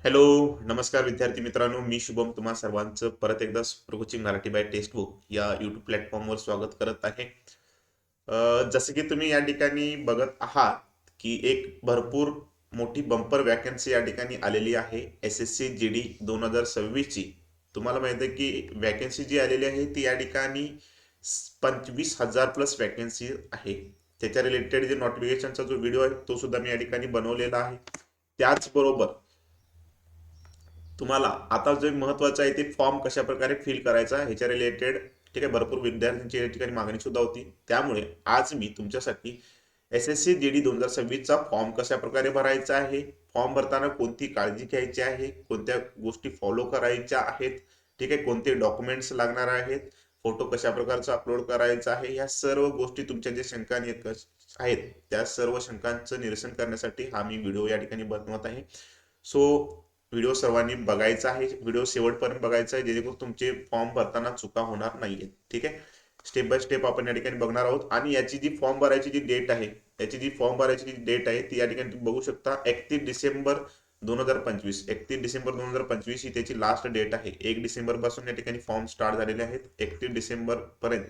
Hello. नमस्कार विद्यार्थी मित्रांनो, मी शुभम तुम्हा सर्वांचं परत एकदा coaching Marathi by textbook या यूट्यूब प्लॅटफॉर्मवर स्वागत करत आहे. जसं की तुम्ही या ठिकाणी बघत आहात की एक भरपूर मोठी बंपर वॅकन्सी या ठिकाणी आलेली आहे S S C G D 2026 ची. तुम्हाला माहिती आहे की वॅकन्सी जी आलेली आहे ती या ठिकाणी 25,000 प्लस वॅकन्सी आहे. त्याच्या रिलेटेड जे नोटिफिकेशनचा जो व्हिडिओ आहे तो सुद्धा मी या ठिकाणी बनवलेला आहे. त्याचबरोबर तुम्हाला आता जे महत्वाचं आहे ते फॉर्म कशा प्रकारे फिल करायचा ह्याच्या रिलेटेड ठीक आहे, भरपूर विद्यार्थ्यांची या ठिकाणी मागणी सुद्धा होती. त्यामुळे आज मी तुमच्यासाठी S S C G D 2026चा फॉर्म कशा प्रकारे भरायचा आहे, फॉर्म भरताना कोणती काळजी घ्यायची आहे, कोणत्या गोष्टी फॉलो करायच्या आहेत, ठीक आहे, कोणते डॉक्युमेंट्स लागणार आहेत, फोटो कशा प्रकारचा अपलोड करायचा आहे, ह्या सर्व गोष्टी तुमच्या जे शंका आहेत त्या सर्व शंकांचं निरसन करण्यासाठी हा मी व्हिडिओ या ठिकाणी बनवत आहे. सो व्हिडिओ सर्वांनी बघायचा आहे, व्हिडिओ शेवटपर्यंत बघायचा आहे जेणेकरून तुमचे फॉर्म भरताना चुका होणार नाहीये. ठीक आहे, स्टेप बाय स्टेप आपण या ठिकाणी बघणार आहोत. आणि याची जी फॉर्म भरायची जी डेट आहे, याची जी फॉर्म भरायची जी डेट आहे ती या ठिकाणी तुम्ही बघू शकता. 31 डिसेंबर 2025, 31 डिसेंबर 2025 ही त्याची लास्ट डेट आहे. 1 डिसेंबर पासून या ठिकाणी फॉर्म स्टार्ट झालेले आहेत. 31 डिसेंबर पर्यंत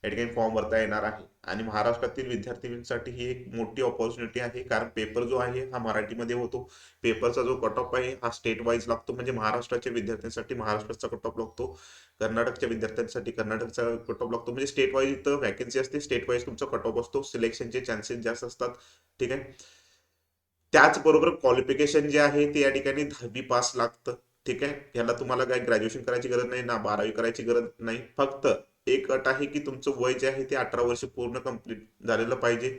या ठिकाणी फॉर्म भरता येणार आहे. आणि महाराष्ट्रातील विद्यार्थ्यांसाठी ही एक मोठी ऑपॉर्च्युनिटी आहे, कारण पेपर जो आहे हा मराठीमध्ये होतो. पेपरचा जो कट ऑफ आहे हा स्टेट वाईज लागतो, म्हणजे महाराष्ट्राच्या विद्यार्थ्यांसाठी महाराष्ट्राचा कट ऑफ लागतो, कर्नाटकच्या विद्यार्थ्यांसाठी कर्नाटकचा कट ऑफ लागतो. म्हणजे स्टेट वाईज इथं वॅकन्सी असते, स्टेट वाईज तुमचा कट ऑफ असतो, सिलेक्शनचे चान्सेस जास्त असतात. ठीक आहे, त्याचबरोबर क्वालिफिकेशन जे आहे ते या ठिकाणी 10वी पास लागतं. ठीक आहे, याला तुम्हाला काही ग्रॅज्युएशन करायची गरज नाही ना 12वी करायची गरज नाही. फक्त एक अट आहे की तुमचं वय जे आहे ते 18 वर्ष पूर्ण कंप्लीट झालेलं पाहिजे.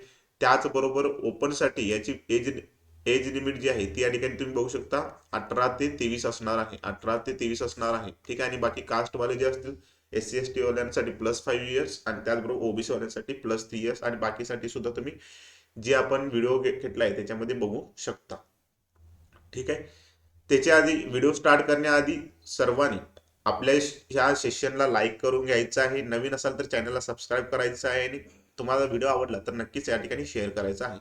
त्याचबरोबर ओपन साठी याची एज लिमिट जी आहे ती या ठिकाणी तुम्ही बघू शकता 18 ते 23 असणार आहे. 18 ते 23 असणार आहे. ठीक आहे, आणि बाकी कास्टवाले जे असतील एस सी एस टी वाल्यांसाठी +5 इयर्स आणि त्याचबरोबर ओबीसी वाल्यांसाठी +3 इयर्स आणि बाकीसाठी सुद्धा तुम्ही जे आपण व्हिडिओ घेतला आहे त्याच्यामध्ये बघू शकता. ठीक आहे, त्याच्या आधी व्हिडिओ स्टार्ट करण्याआधी सर्वांनी आपल्या ह्या सेशनला लाईक करून घ्यायचं आहे. नवीन असाल तर चॅनलला सबस्क्राईब करायचं आहे आणि तुम्हाला व्हिडिओ आवडला तर नक्कीच या ठिकाणी शेअर करायचा आहे.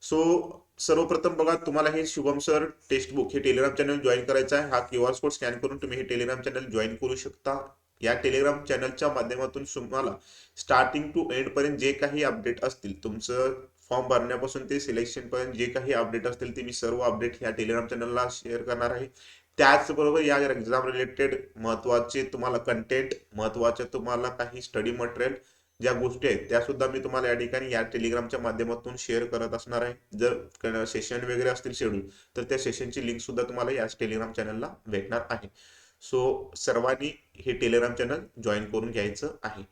सो सर्वप्रथम बघा, तुम्हाला हे शुभम सर टेक्स्ट बुक हे टेलिग्राम चॅनल जॉईन करायचं आहे. हा QR कोड स्कॅन करून तुम्ही हे टेलिग्राम चॅनल जॉईन करू शकता. या टेलिग्राम चॅनलच्या माध्यमातून तुम्हाला स्टार्टिंग टू एंड पर्यंत जे काही अपडेट असतील, तुमचं फॉर्म भरण्यापासून ते सिलेक्शन पर्यंत जे काही अपडेट असतील ते मी सर्व अपडेट ह्या टेलिग्राम चॅनलला शेअर करणार आहे. त्याचबरोबर या एक्झाम रिलेटेड महत्वाचे तुम्हाला कंटेंट, महत्वाचे तुम्हाला काही स्टडी मटेरियल ज्या गोष्टी आहेत त्या सुद्धा मी तुम्हाला या ठिकाणी या टेलिग्रामच्या माध्यमातून शेअर करत असणार आहे. जर सेशन वगैरे असतील शेड्यूल तर त्या सेशनची लिंक सुद्धा तुम्हाला याच टेलिग्राम चॅनलला भेटणार आहे. सो सर्वांनी हे टेलिग्राम चॅनल जॉईन करून घ्यायचं आहे.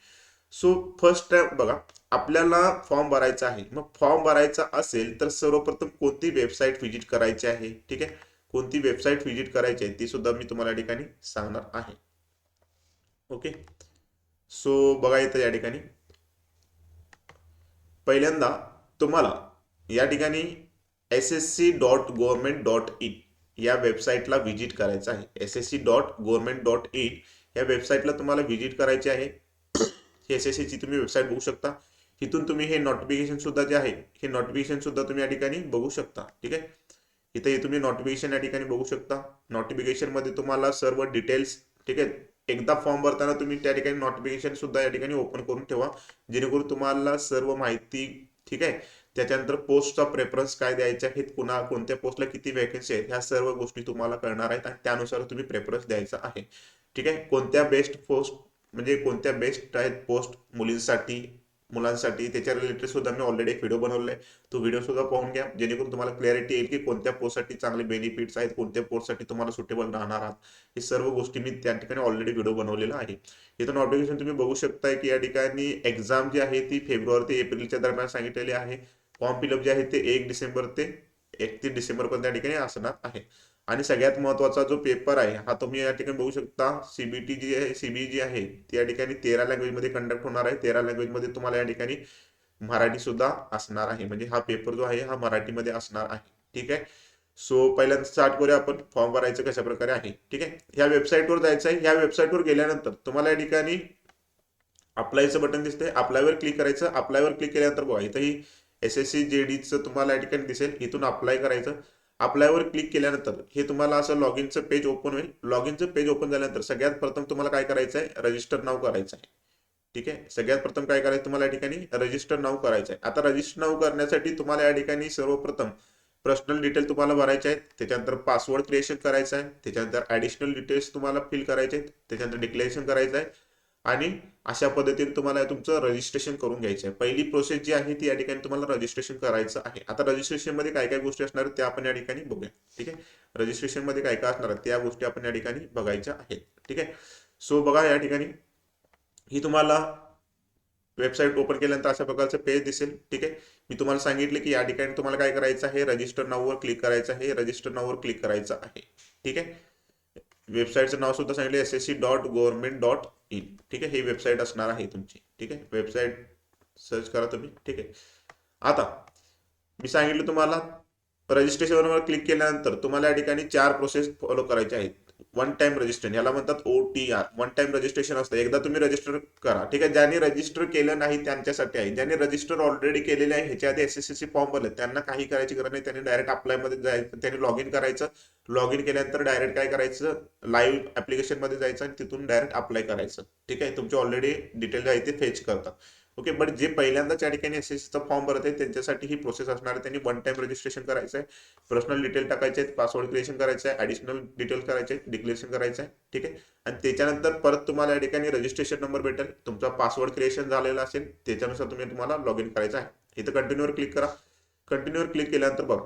सो फर्स्ट बघा, आपल्याला फॉर्म भरायचा आहे. मग फॉर्म भरायचा असेल तर सर्वप्रथम कोणती वेबसाईट व्हिजिट करायची आहे. ठीक आहे, कोणती वेबसाईट व्हिजिट करायची आहे ती सुद्धा मी तुम्हाला या ठिकाणी सांगणार आहे. ओके, सो बघा इथं या ठिकाणी पहिल्यांदा तुम्हाला या ठिकाणी ssc.government.in या वेबसाईटला व्हिजिट करायचं आहे. ssc.government.in या वेबसाईटला तुम्हाला व्हिजिट करायचे आहे. SSC ची तुम्ही वेबसाईट बघू शकता. इथून तुम्ही हे नोटिफिकेशन सुद्धा जे आहे हे नोटिफिकेशन सुद्धा तुम्ही या ठिकाणी बघू शकता. ठीक आहे, इथे तुम्ही नोटिफिकेशन या ठिकाणी बघू शकता. नोटिफिकेशन मध्ये तुम्हाला सर्व डिटेल्स, ठीक आहे, एकदा फॉर्म भरताना तुम्ही त्या ठिकाणी नोटिफिकेशन सुद्धा या ठिकाणी ओपन करून ठेवा जेणेकरून तुम्हाला सर्व माहिती, ठीक आहे, त्याच्यानंतर पोस्टचा प्रेफरन्स काय द्यायचा आहे, कोणत्या पोस्टला किती वॅकन्सी आहेत, ह्या सर्व गोष्टी तुम्हाला कळणार आहेत आणि त्यानुसार तुम्ही प्रेफरन्स द्यायचा आहे. ठीक आहे, कोणत्या बेस्ट पोस्ट म्हणजे कोणत्या बेस्ट आहेत पोस्ट मुलींसाठी मुलांसाठी त्याच्या रिलेटेड सुद्धा मी ऑलरेडी एक व्हिडिओ बनवलाय. तो व्हिडिओ सुद्धा पाहून घ्या जेणेकरून तुम्हाला क्लॅरिटी येईल की कोणत्या पोस्टसाठी चांगले बेनिफिट्स आहेत, कोणत्या पोस्टसाठी तुम्हाला सुटेबल राहणार आहात. हे सर्व गोष्टी मी त्या ठिकाणी ऑलरेडी व्हिडिओ बनवलेला आहे. इथं नोटिफिकेशन तुम्ही बघू शकताय की या ठिकाणी एक्झाम जी आहे ती फेब्रुवारी ते एप्रिलच्या दरम्यान सांगितलेली आहे. फॉर्म फिलअप जे आहे ते 1 डिसेंबर ते 31 डिसेंबर पर्यंत त्या ठिकाणी असणार आहे. आणि सगळ्यात महत्वाचा जो पेपर आहे हा तुम्ही या ठिकाणी बघू शकता. सीबीटी जी आहे, सीबी जी आहे ती या ठिकाणी 13 लँग्वेज मध्ये कंडक्ट होणार आहे. 13 लँग्वेज मध्ये तुम्हाला या ठिकाणी मराठी सुद्धा असणार आहे, म्हणजे हा पेपर जो आहे हा मराठीमध्ये असणार आहे. ठीक आहे, सो पहिल्यांदा स्टार्ट करूया आपण फॉर्म भरायचं कशा प्रकारे आहे. ठीक आहे, ह्या वेबसाईटवर जायचं आहे. ह्या वेबसाईटवर गेल्यानंतर तुम्हाला या ठिकाणी अप्लायचं बटन दिसतंय, अप्लायवर क्लिक करायचं. अप्लायवर क्लिक केल्यानंतर बघा इथं ही SSC JDचं तुम्हाला या ठिकाणी दिसेल, इथून अप्लाय करायचं. अप्लायवर क्लिक केल्यानंतर हे तुम्हाला असं लॉगिनचं पेज ओपन होईल. लॉगिनचं पेज ओपन झाल्यानंतर सगळ्यात प्रथम तुम्हाला काय करायचं आहे, रजिस्टर नाव करायचं आहे. ठीक आहे, सगळ्यात प्रथम काय करायचं तुम्हाला या ठिकाणी रजिस्टर नाव करायचं आहे. आता रजिस्टर नाव करण्यासाठी तुम्हाला या ठिकाणी सर्वप्रथम पर्सनल डिटेल तुम्हाला भरायचे आहेत, त्याच्यानंतर पासवर्ड क्रिएशन करायचं आहे, त्याच्यानंतर ॲडिशनल डिटेल्स तुम्हाला फिल करायचे आहेत, त्याच्यानंतर डिक्लेरेशन करायचं आहे आणि अशा पद्धतीने तुम्हाला तुमचं रजिस्ट्रेशन करून घ्यायचं आहे. पहिली प्रोसेस जी आहे ती या ठिकाणी तुम्हाला रजिस्ट्रेशन करायचं आहे. आता रजिस्ट्रेशन मध्ये काय काय गोष्टी असणार त्या आपण या ठिकाणी बघूया. ठीक आहे, रजिस्ट्रेशन मध्ये काय काय असणार त्या गोष्टी आपण या ठिकाणी बघायच्या आहेत. ठीक आहे, सो बघा या ठिकाणी ही तुम्हाला वेबसाईट ओपन केल्यानंतर अशा प्रकारचं पेज दिसेल. ठीक आहे, मी तुम्हाला सांगितले की या ठिकाणी तुम्हाला काय करायचं आहे, रजिस्टर नाववर क्लिक करायचं आहे, रजिस्टर नाववर क्लिक करायचं आहे. ठीक आहे, वेबसाईटचं नाव सुद्धा सांगितलं ssc.government.in. ठीक आहे, ही वेबसाईट असणार आहे तुमची. ठीक आहे, वेबसाईट सर्च करा तुम्ही. ठीक आहे, आता मी सांगितलं तुम्हाला रजिस्ट्रेशनवर क्लिक केल्यानंतर तुम्हाला या ठिकाणी 4 प्रोसेस फॉलो करायचे आहेत. वन टाइम रजिस्ट्रेशन याला म्हणतात OTR, वन टाइम रजिस्ट्रेशन असतं. एकदा तुम्ही रजिस्टर करा. ठीक आहे, ज्यांनी रजिस्टर केलं नाही त्यांच्यासाठी आहे. ज्यांनी रजिस्टर ऑलरेडी केलेले आहे, ह्याच्या आधी SSC फॉर्म भरले, त्यांना काही करायची गरज नाही. त्यांनी डायरेक्ट अप्लाय मध्ये जायचं, त्यांनी लॉग इन करायचं. लॉग इन केल्यानंतर डायरेक्ट काय करायचं, लाईव्ह ऍप्लिकेशन मध्ये जायचं आणि तिथून डायरेक्ट अप्लाय करायचं. ठीक आहे, तुमचे ऑलरेडी डिटेल आहे ते फेच करतात. ओके, बट जे पहिल्यांदाच या ठिकाणी SSCचा फॉर्म भरत आहे त्यांच्यासाठी ही प्रोसेस असणार आहे. त्यांनी वन टाइम रजिस्ट्रेशन करायचं आहे, पर्सनल डिटेल टाकायचे आहेत, पासवर्ड क्रिएशन करायचं आहे, ऍडिशनल डिटेल करायचे आहेत, डिक्लेरेशन करायचं आहे. ठीक आहे, आणि त्याच्यानंतर परत तुम्हाला या ठिकाणी रजिस्ट्रेशन नंबर भेटेल, तुमचा पासवर्ड क्रिएशन झालेला असेल त्याच्यानुसार तुम्हाला लॉग इन करायचं आहे. इथं कंटिन्यूवर क्लिक करा. कंटिन्यूवर क्लिक केल्यानंतर बघा,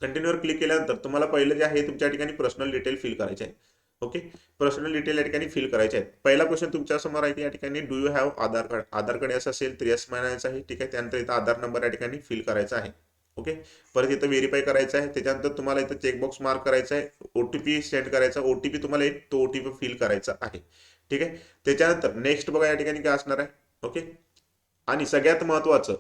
कंटिन्यूवर क्लिक केल्यानंतर तुम्हाला पहिलं जे आहे तुमच्या ठिकाणी पर्सनल डिटेल फिल करायचे आहे. ओके, पर्सनल डिटेल या ठिकाणी फिल करायचे आहेत. पहिला क्वेश्चन तुमच्या समोर आहे या ठिकाणी, do you have Aadhaar card. Aadhaar card असं असेल तर येस म्हणायचं आहे. ठीक आहे, त्यानंतर इथं आधार नंबर या ठिकाणी फिल करायचा आहे. ओके, परत इथं व्हेरीफाय करायचं आहे. त्याच्यानंतर तुम्हाला इथं चेकबॉक्स मार्क करायचा आहे, OTP सेंड करायचा. OTP तुम्हाला एक तो OTP फिल करायचा आहे. ठीक आहे, त्याच्यानंतर नेक्स्ट बघा या ठिकाणी काय असणार आहे. ओके, आणि सगळ्यात महत्वाचं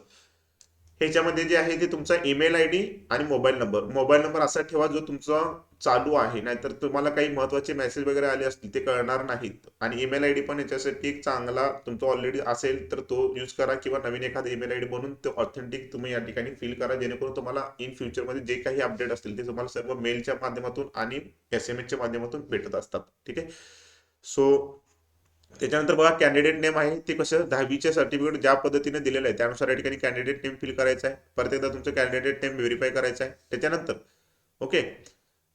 ह्याच्यामध्ये जे आहे ते तुमचा ईमेल ID आणि मोबाईल नंबर. मोबाईल नंबर असा ठेवा जो तुमचा चालू आहे, नाहीतर तुम्हाला काही महत्वाचे मेसेज वगैरे आले असतील ते कळणार नाहीत. आणि ईमेल ID पण याच्यासाठी एक चांगला तुमचा ऑलरेडी असेल तर तो यूज करा, किंवा नवीन एखादा ईमेल ID बनवून ते ऑथेंटिक तुम्ही या ठिकाणी फिल करा, जेणेकरून तुम्हाला इन फ्युचरमध्ये जे काही अपडेट असतील ते तुम्हाला सर्व मेलच्या माध्यमातून आणि SMS च्या माध्यमातून भेटत असतात. ठीक आहे, सो त्याच्यानंतर बघा कॅन्डिडेट नेम आहे ते कसं 10वीचे सर्टिफिकेट ज्या पद्धतीने दिलेलं आहे त्यानुसार या ठिकाणी कॅन्डिडेट नेम फिल करायचं आहे. परत एकदा तुमचं कॅन्डिडेट नेम व्हेरीफाय करायचं आहे. त्याच्यानंतर ओके,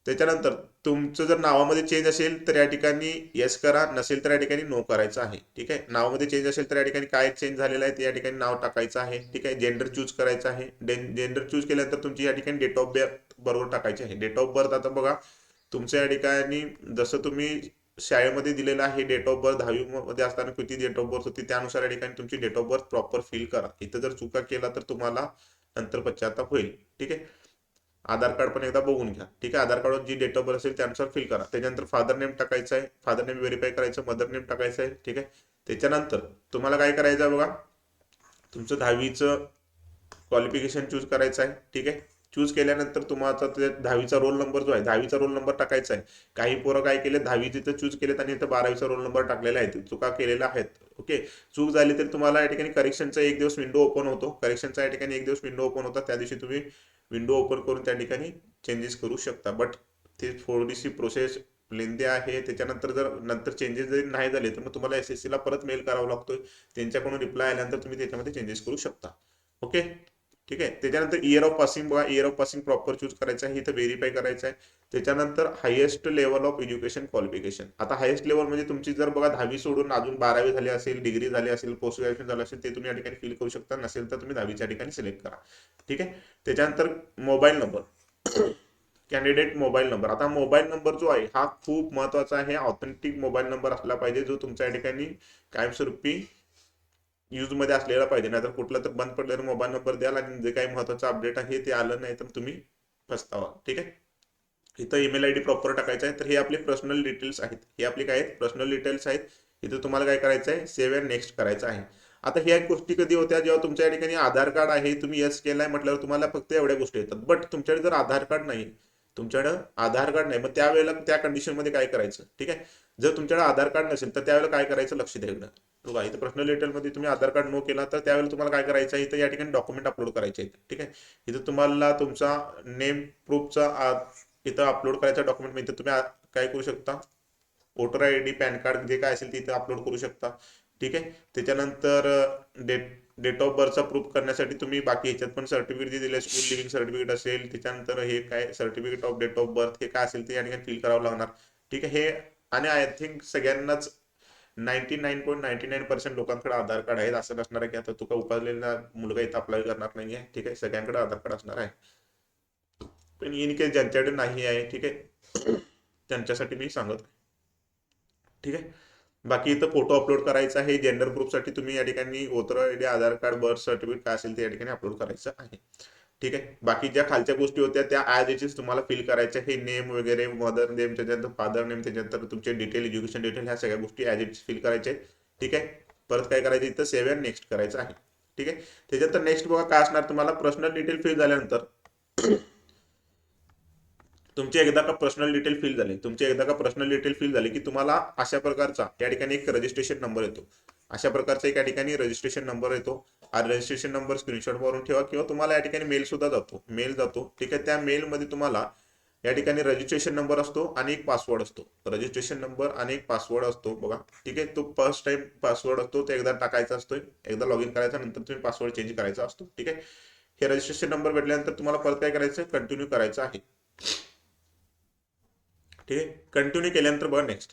त्याच्यानंतर तुमचं जर नावामध्ये चेंज असेल तर या ठिकाणी येस करा, नसेल तर या ठिकाणी नो करायचं आहे. ठीक आहे, नावामध्ये चेंज असेल तर या ठिकाणी काय चेंज झालेलं आहे ते या ठिकाणी नाव टाकायचं आहे. ठीक आहे, जेंडर चूज करायचं आहे. जेंडर चूज केल्यानंतर तुमची या ठिकाणी डेट ऑफ बर्थ बरोबर टाकायची आहे. डेट ऑफ बर्थ आता बघा तुमच्या या ठिकाणी जसं तुम्ही शाळेमध्ये दिलेलं आहे डेट ऑफ बर्थ 10वी मध्ये असताना किती डेट ऑफ बर्थ होती त्यानुसार या ठिकाणी तुमची date of birth proper fill करा. इथं जर चुका केला तर तुम्हाला नंतर पश्चाताप होईल. ठीक आहे, आधार कार्ड पण एकदा बघून घ्या. ठीक आहे, आधार कार्डवर जी डेट ऑफ बर्थ असेल त्यानुसार फिल करा. त्याच्यानंतर फादर नेम टाकायचं आहे, फादर नेम व्हेरीफाय करायचं, मदर नेम टाकायचं आहे. ठीक आहे, त्याच्यानंतर तुम्हाला काय करायचं आहे बघा, तुमचं 10वीचं क्वालिफिकेशन चूज करायचं आहे. ठीक आहे, चूज केल्यानंतर तुम्हाला 10वीचा रोल नंबर जो आहे 10वीचा रोल नंबर टाकायचा आहे. काही पोरं काय केले 10वी तिथं चूज केलेत आणि इथं 12वीचा रोल नंबर टाकलेला आहे, चुका केलेल्या आहेत. ओके, चूक झाली तर तुम्हाला या ठिकाणी करेक्शनचा एक दिवस विंडो ओपन होतो. करेक्शनचा या ठिकाणी एक दिवस विंडो ओपन होता, त्या दिवशी तुम्ही विंडो ओपन करून त्या ठिकाणी चेंजेस करू शकता. बट ते थोडीशी प्रोसेस लेंदी आहे. त्याच्यानंतर जर नंतर चेंजेस जरी नाही झाले तर मग तुम्हाला SSCला परत मेल करावा लागतोय. त्यांच्याकडून रिप्लाय आल्यानंतर तुम्ही त्याच्यामध्ये चेंजेस करू शकता. ओके, ठीक आहे, त्याच्यानंतर इयर ऑफ पासिंग बघा, year of passing proper choose करायचं आहे, इथं व्हेरीफाय करायचं आहे. त्याच्यानंतर highest level of education qualification. आता हायेस्ट लेवल म्हणजे तुमची जर बघा 10वी सोडून अजून 12वी झाली असेल, डिग्री झाली असेल, पोस्ट ग्रॅज्युएशन झालं असेल ते तुम्ही या ठिकाणी फिल करू शकता. नसेल तर तुम्ही 10वीच्या ठिकाणी सिलेक्ट करा. ठीक आहे, त्याच्यानंतर mobile number, candidate mobile number. आता मोबाईल नंबर जो आहे हा खूप महत्वाचा आहे. ऑथेंटिक मोबाईल नंबर असला पाहिजे जो तुमच्या या ठिकाणी कायमस्वरूपी यूज मध्ये असलेला पाहिजे, नाहीतर कुठला तर बंद पडलेला मोबाईल नंबर द्याल आणि जे काही महत्वाचं अपडेट आहे ते आलं नाही तर तुम्ही पस्तावा. ठीक आहे, इथं ईमेल ID प्रॉपर टाकायचं आहे. तर हे आपले पर्सनल डिटेल्स आहेत, हे आपले काय आहेत पर्सनल डिटेल्स आहेत. इथं तुम्हाला काय करायचं आहे, सेव्ह अँड नेक्स्ट करायचं आहे. आता ह्या गोष्टी कधी होत्या, जेव्हा तुमच्या ठिकाणी आधार कार्ड आहे, तुम्ही यस केलाय म्हटल्यावर तुम्हाला फक्त एवढ्या गोष्टी येतात. बट तुमच्याकडे जर आधार कार्ड नाही, तुमच्याकडे आधार कार्ड नाही, मग त्यावेळेला त्या कंडिशनमध्ये काय करायचं, ठीक आहे. जर तुमच्याकडे आधार कार्ड नसेल तर त्यावेळेला काय करायचं, लक्ष द्या इकडं बघा. इथं पर्सनल डिटेलमध्ये तुम्ही आधार कार्ड नो केला तर त्यावेळेला तुम्हाला काय करायचं आहे, इथं या ठिकाणी डॉक्युमेंट अपलोड करायचे आहेत, ठीक आहे. इथं तुम्हाला तुमचा नेम प्रूफचा इथं अपलोड करायचा डॉक्युमेंट, इथं तुम्ही काय करू शकता, voter I D, pan card जे काय असेल ते इथं अपलोड करू शकता, ठीक आहे. त्याच्यानंतर डेट डेट ऑफ बर्थचा प्रूफ करण्यासाठी तुम्ही बाकी ह्याच्यात पण सर्टिफिकेट जे दिले, स्कूल लिव्हिंग सर्टिफिकेट असेल, त्याच्यानंतर हे काय certificate of date of birth हे काय असेल ते या ठिकाणी फिल करावं लागणार, ठीक आहे. हे आणि आय थिंक सगळ्यांनाच 99.99% लोकांकडे आधार कार्ड आहेत. असं नसणार आहे की आता तुका उपासलेला मुलगा इथं अप्लाय करणार नाही आहे, ठीक आहे. सगळ्यांकडे आधार कार्ड असणार आहे, पण इन केस ज्यांच्याकडे नाही आहे, ठीक आहे, त्यांच्यासाठी मी सांगत, ठीक आहे. बाकी इथं फोटो अपलोड करायचा आहे. जेंडर प्रूफसाठी तुम्ही या ठिकाणी वोटर आयडी, आधार कार्ड, बर्थ सर्टिफिकेट काय असेल ते या ठिकाणी अपलोड करायचं आहे, ठीक आहे. बाकी ज्या खालच्या गोष्टी होत्या त्या ॲज इट इज तुम्हाला फिल करायच्या. हे नेम वगैरे, मदर नेम, त्याच्यानंतर फादर नेम, त्याच्यानंतर तुमचे डिटेल, एज्युकेशन डिटेल, ह्या सगळ्या गोष्टी ॲज इट इज फिल करायच्या आहेत, ठीक आहे. परत काय करायचं, इथं सेव्ह अँड नेक्स्ट करायचं आहे, ठीक आहे. त्याच्यानंतर नेक्स्ट बघा काय असणार, तुम्हाला पर्सनल डिटेल फिल झाल्यानंतर तुमची एकदा का पर्सनल डिटेल फिल झाली की तुम्हाला अशा प्रकारचा या ठिकाणी एक रजिस्ट्रेशन नंबर येतो. अशा प्रकारचा एक या ठिकाणी रजिस्ट्रेशन नंबर येतो. हा रजिस्ट्रेशन नंबर स्क्रीनशॉट मारून ठेवा, किंवा तुम्हाला या ठिकाणी मेल जातो, ठीक आहे. त्या मेलमध्ये तुम्हाला या ठिकाणी रजिस्ट्रेशन नंबर असतो आणि एक पासवर्ड असतो. रजिस्ट्रेशन नंबर आणि एक पासवर्ड असतो बघा, ठीक आहे. तो फर्स्ट टाइम पासवर्ड असतो, तो एकदा टाकायचा असतो, एकदा लॉग इन करायचा, नंतर तुम्ही पासवर्ड चेंज करायचा असतो, ठीक आहे. हे रजिस्ट्रेशन नंबर भेटल्यानंतर तुम्हाला परत काय करायचं, कंटिन्यू करायचं आहे, ठीक आहे. कंटिन्यू केल्यानंतर बघा नेक्स्ट,